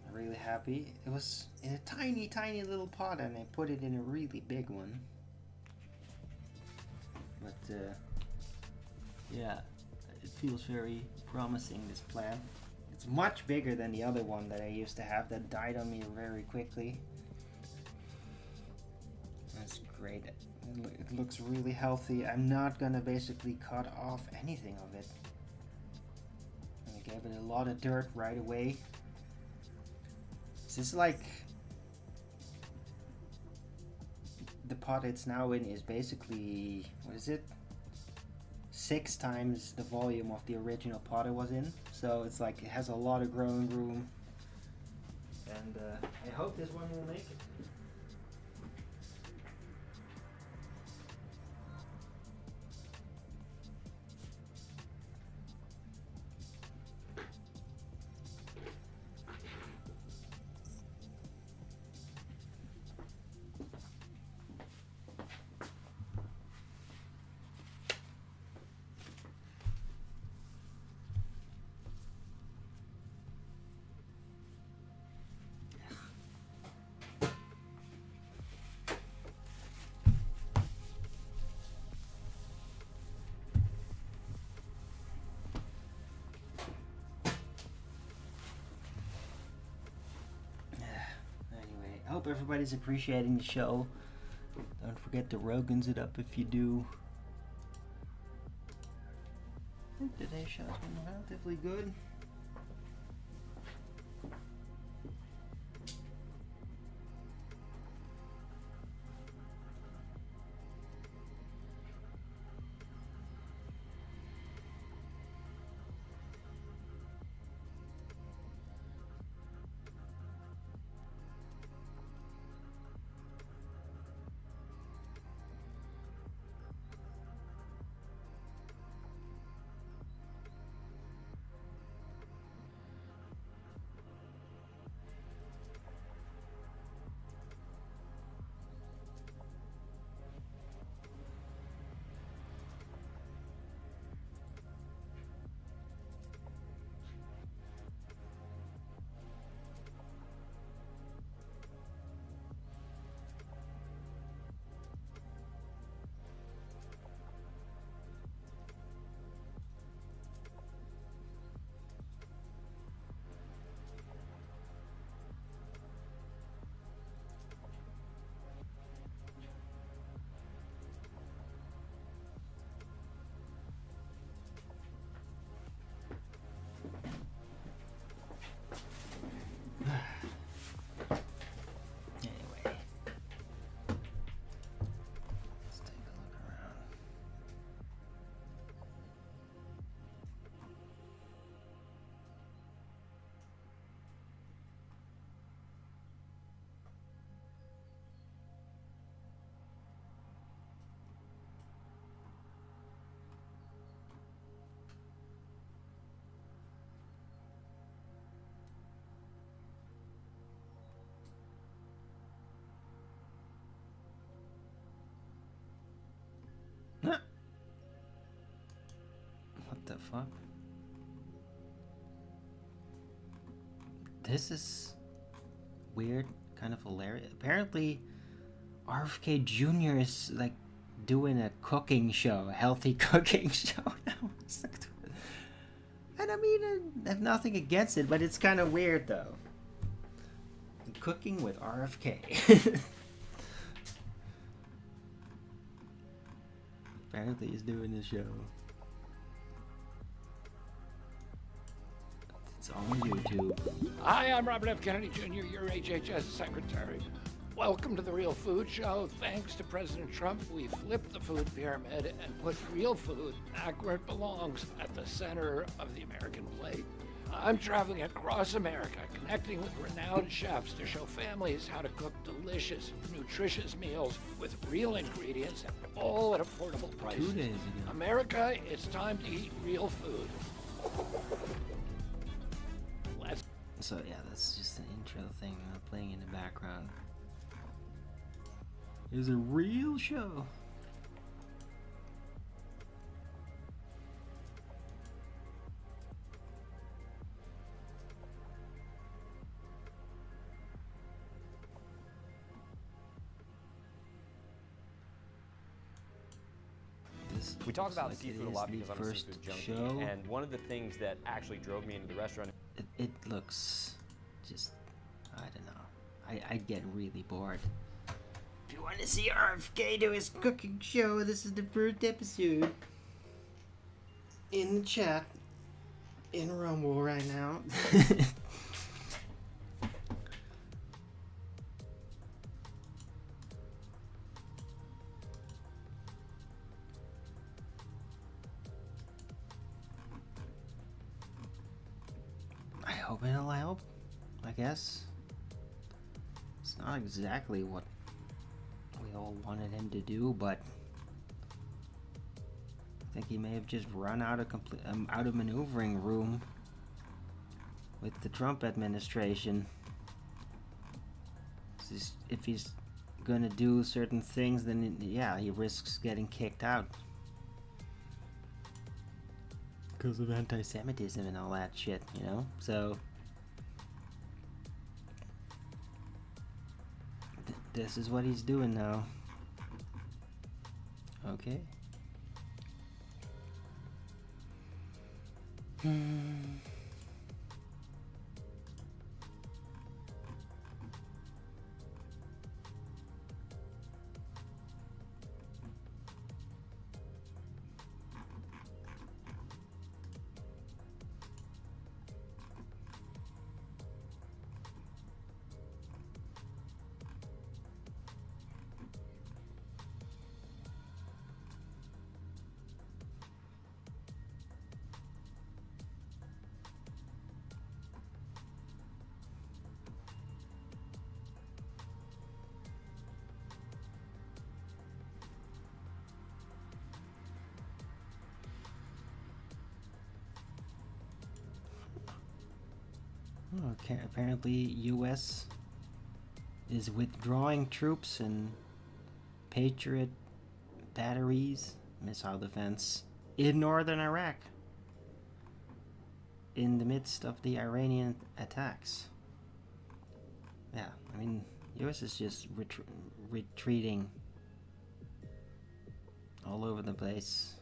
I'm really happy. It was in a tiny, tiny little pot, and I put it in a really big one. But yeah, it feels very promising, this plant. It's much bigger than the other one that I used to have that died on me very quickly. That's great. It looks really healthy. I'm not gonna basically cut off anything of it. I gave it a lot of dirt right away. This is like the pot it's now in is basically, what is it? 6 times the volume of the original pot it was in. So it's like it has a lot of growing room. And I hope this one will make it. I hope everybody's appreciating the show. Don't forget to Rogan's it up if you do. I think today's show's been relatively good. What the fuck? This is weird, kind of hilarious. Apparently, RFK Jr. is like doing a cooking show, a healthy cooking show now. And I mean, I have nothing against it, but it's kind of weird though. Cooking with RFK. Apparently he's doing a show. on YouTube. Hi, I'm Robert F. Kennedy Jr., your HHS secretary. Welcome to the Real Food Show. Thanks to President Trump, we flipped the food pyramid and put real food back where it belongs, at the center of the American plate. I'm traveling across America, connecting with renowned chefs to show families how to cook delicious, nutritious meals with real ingredients, all at affordable prices. 2 days ago. America, it's time to eat real food. Let's So yeah, that's just an intro thing playing in the background. It was a real show. We talk about like seafood a it lot is because the I'm a first seafood junkie, show. and one of the things that actually drove me into the restaurant. It looks just, I don't know. I get really bored. If you want to see RFK do his cooking show, this is the first episode. In the chat, in Rumble right now. I hope it'll help, I guess. It's not exactly what we all wanted him to do, but I think he may have just run out of maneuvering room with the Trump administration. If he's gonna do certain things, then yeah, he risks getting kicked out because of anti-Semitism and all that shit, you know? So this is what he's doing now. Okay. Okay, apparently U.S. is withdrawing troops and Patriot batteries, missile defense, in northern Iraq in the midst of the Iranian attacks. Yeah, I mean, U.S. is just retreating all over the place.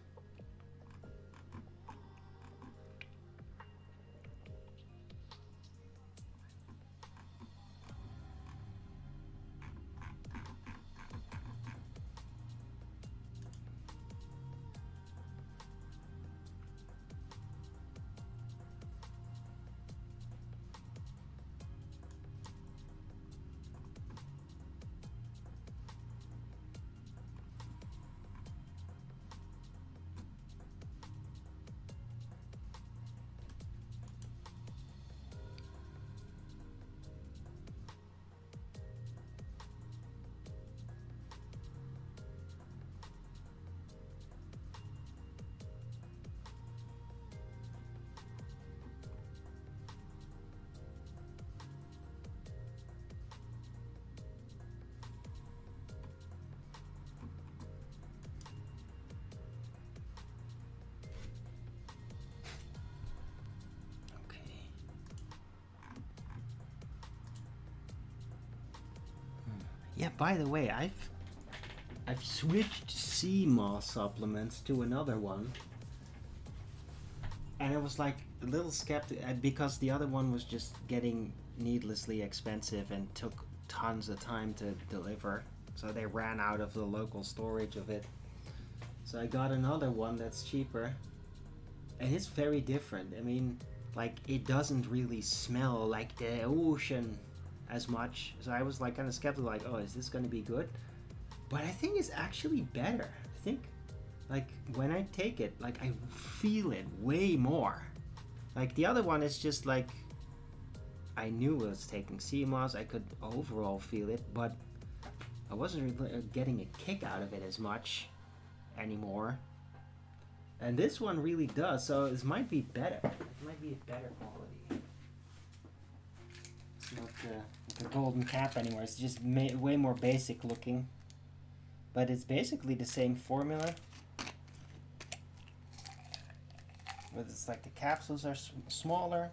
Yeah, by the way, I've switched CMOS supplements to another one. And I was like a little skeptical because the other one was just getting needlessly expensive and took tons of time to deliver. So they ran out of the local storage of it. So I got another one that's cheaper. And it's very different. I mean, like it doesn't really smell like the ocean as much. So I was like kind of skeptical, like, oh, is this gonna be good? But I think it's actually better. I think, like, when I take it, like, I feel it way more. Like, the other one is just like, I knew I was taking sea moss, I could overall feel it, but I wasn't really getting a kick out of it as much anymore. And this one really does, so this might be better. It might be a better quality. It's not the golden cap anymore, it's just way more basic looking. But it's basically the same formula. But it's like the capsules are smaller,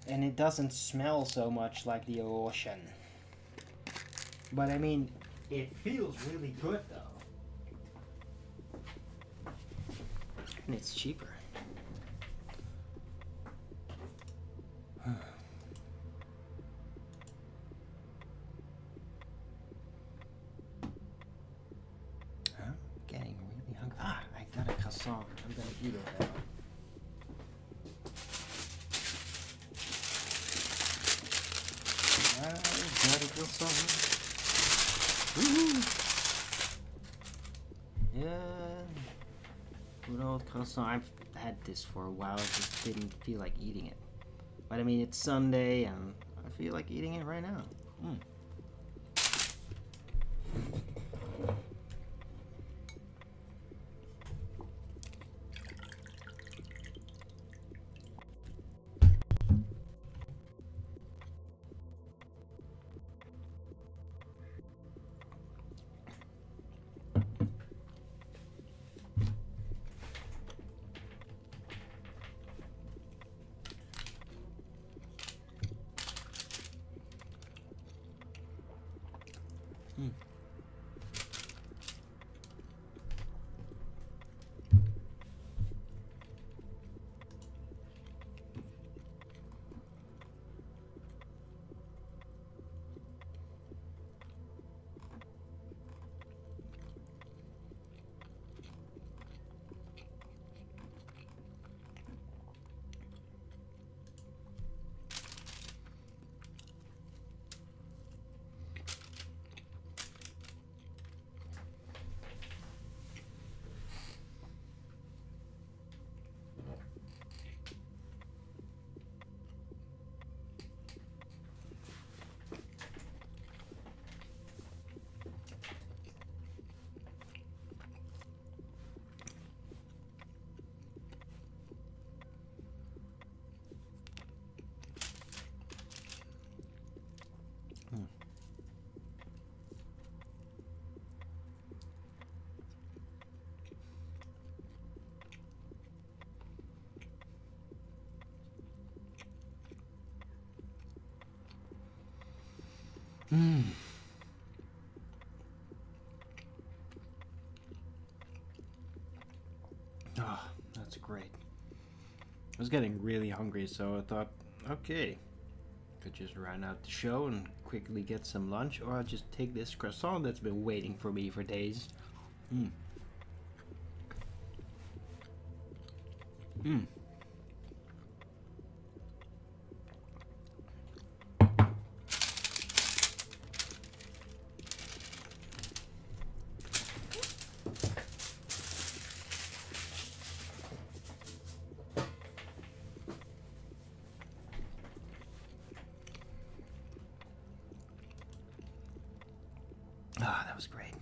and it doesn't smell so much like the ocean. But I mean, it feels really good though. And it's cheaper. I'm getting really hungry. Ah, I got a croissant. I'm gonna eat it now. I got a croissant. Woohoo! Yeah. Good old croissant. I've had this for a while, just didn't feel like eating it. But I mean, it's Sunday, and I feel like eating it right now. Oh, that's great. I was getting really hungry, so I thought, okay, could just run out the show and quickly get some lunch, or I'll just take this croissant that's been waiting for me for days. Ah, that was great.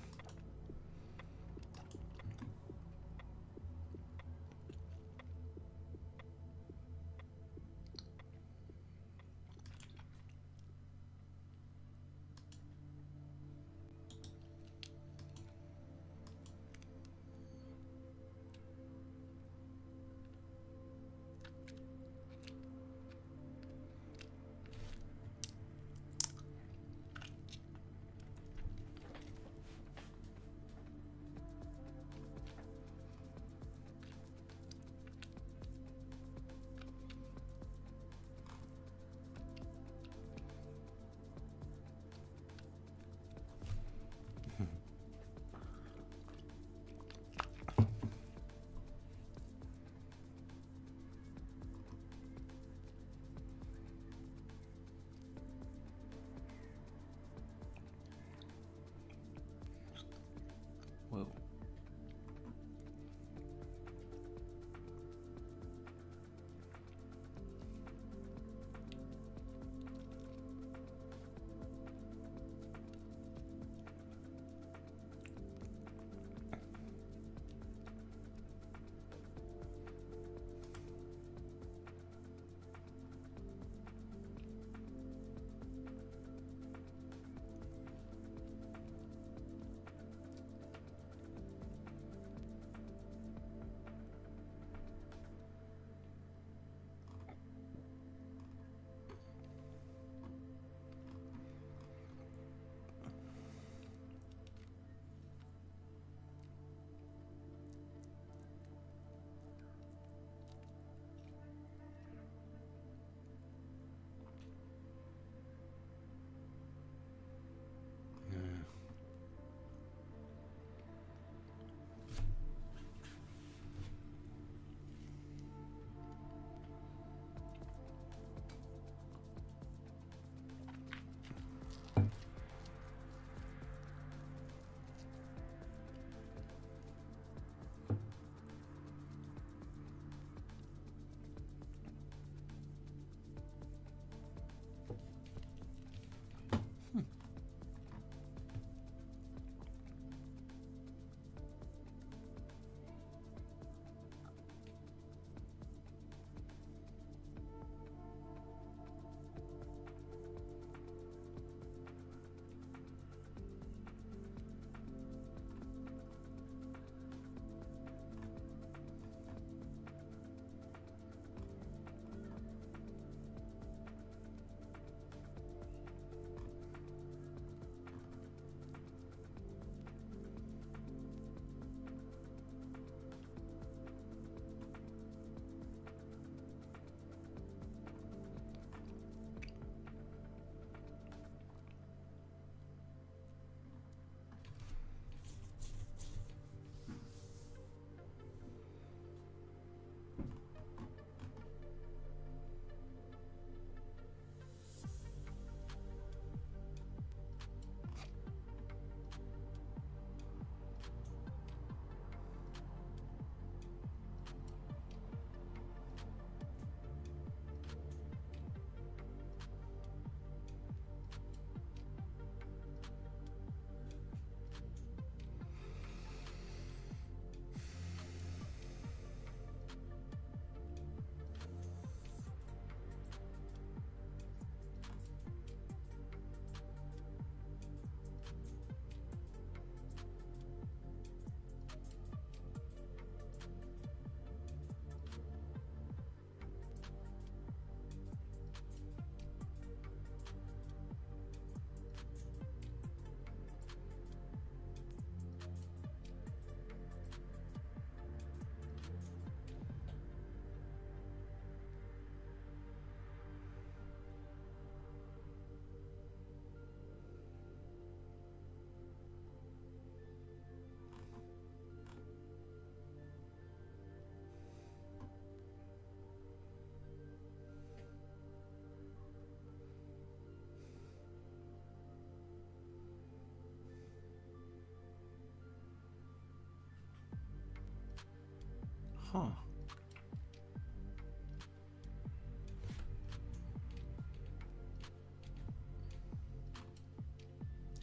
Huh.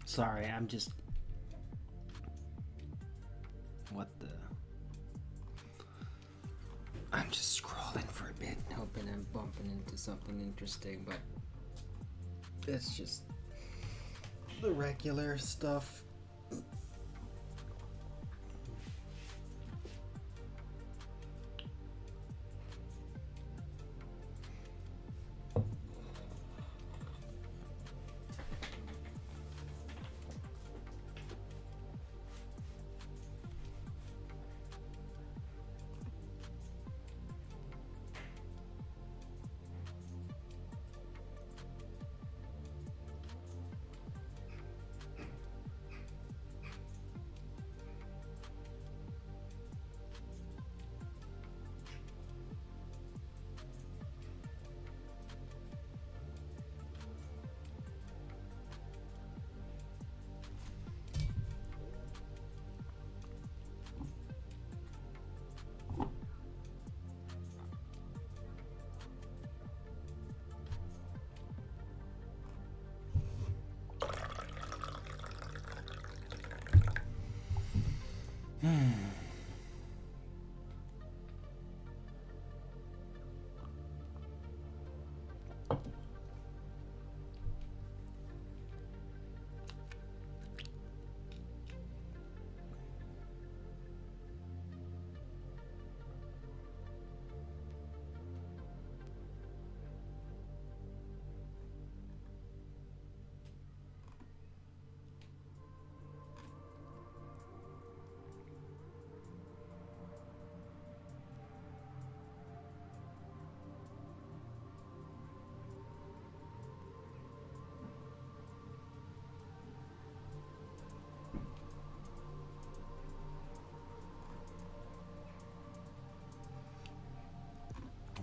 Sorry, I'm just... What the... I'm just scrolling for a bit, hoping I'm bumping into something interesting, but... It's just... the regular stuff.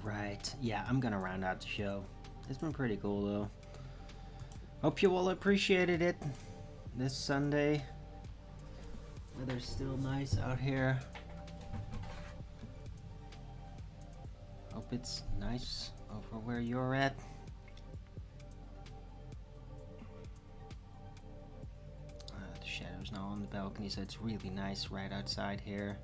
Right, yeah, I'm gonna round out the show. It's been pretty cool though. Hope you all appreciated it this Sunday. Weather's still nice out here. Hope it's nice over where you're at. The shadow's now on the balcony, so it's really nice right outside here.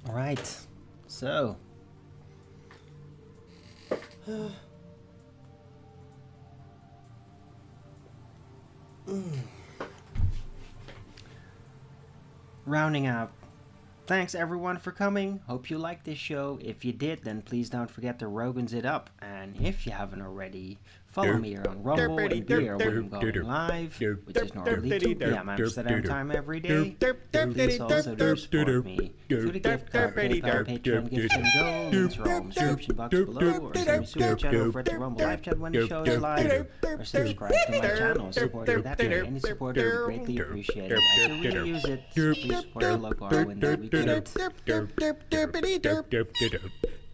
Alright, so rounding out. Thanks everyone for coming. Hope you liked this show. If you did, then please don't forget to Rogan's it up. And if you haven't already, follow me here on Rumble and be here when I'm going live, which is normally 2 p.m. Amsterdam time every day. Please also do support me through the gift card, PayPal, Patreon, gifts and gold. Links are all in the description box below, or send me super chat over at the Rumble live chat when the show is live, or subscribe to my channel. Support it that way. Any support would be greatly appreciated. I could really use it. Please support the local window we get.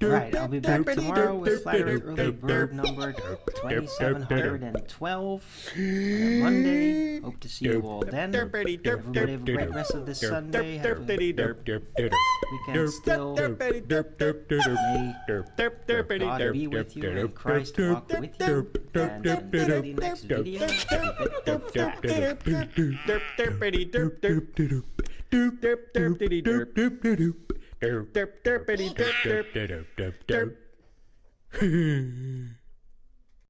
Right, I'll be back tomorrow with Flattery Early Bird number 2712 on Monday. Hope to see you all then. Everybody have a great rest of this Sunday. Have a weekend still. May God be with you and Christ walk with you. And until the next video, keep it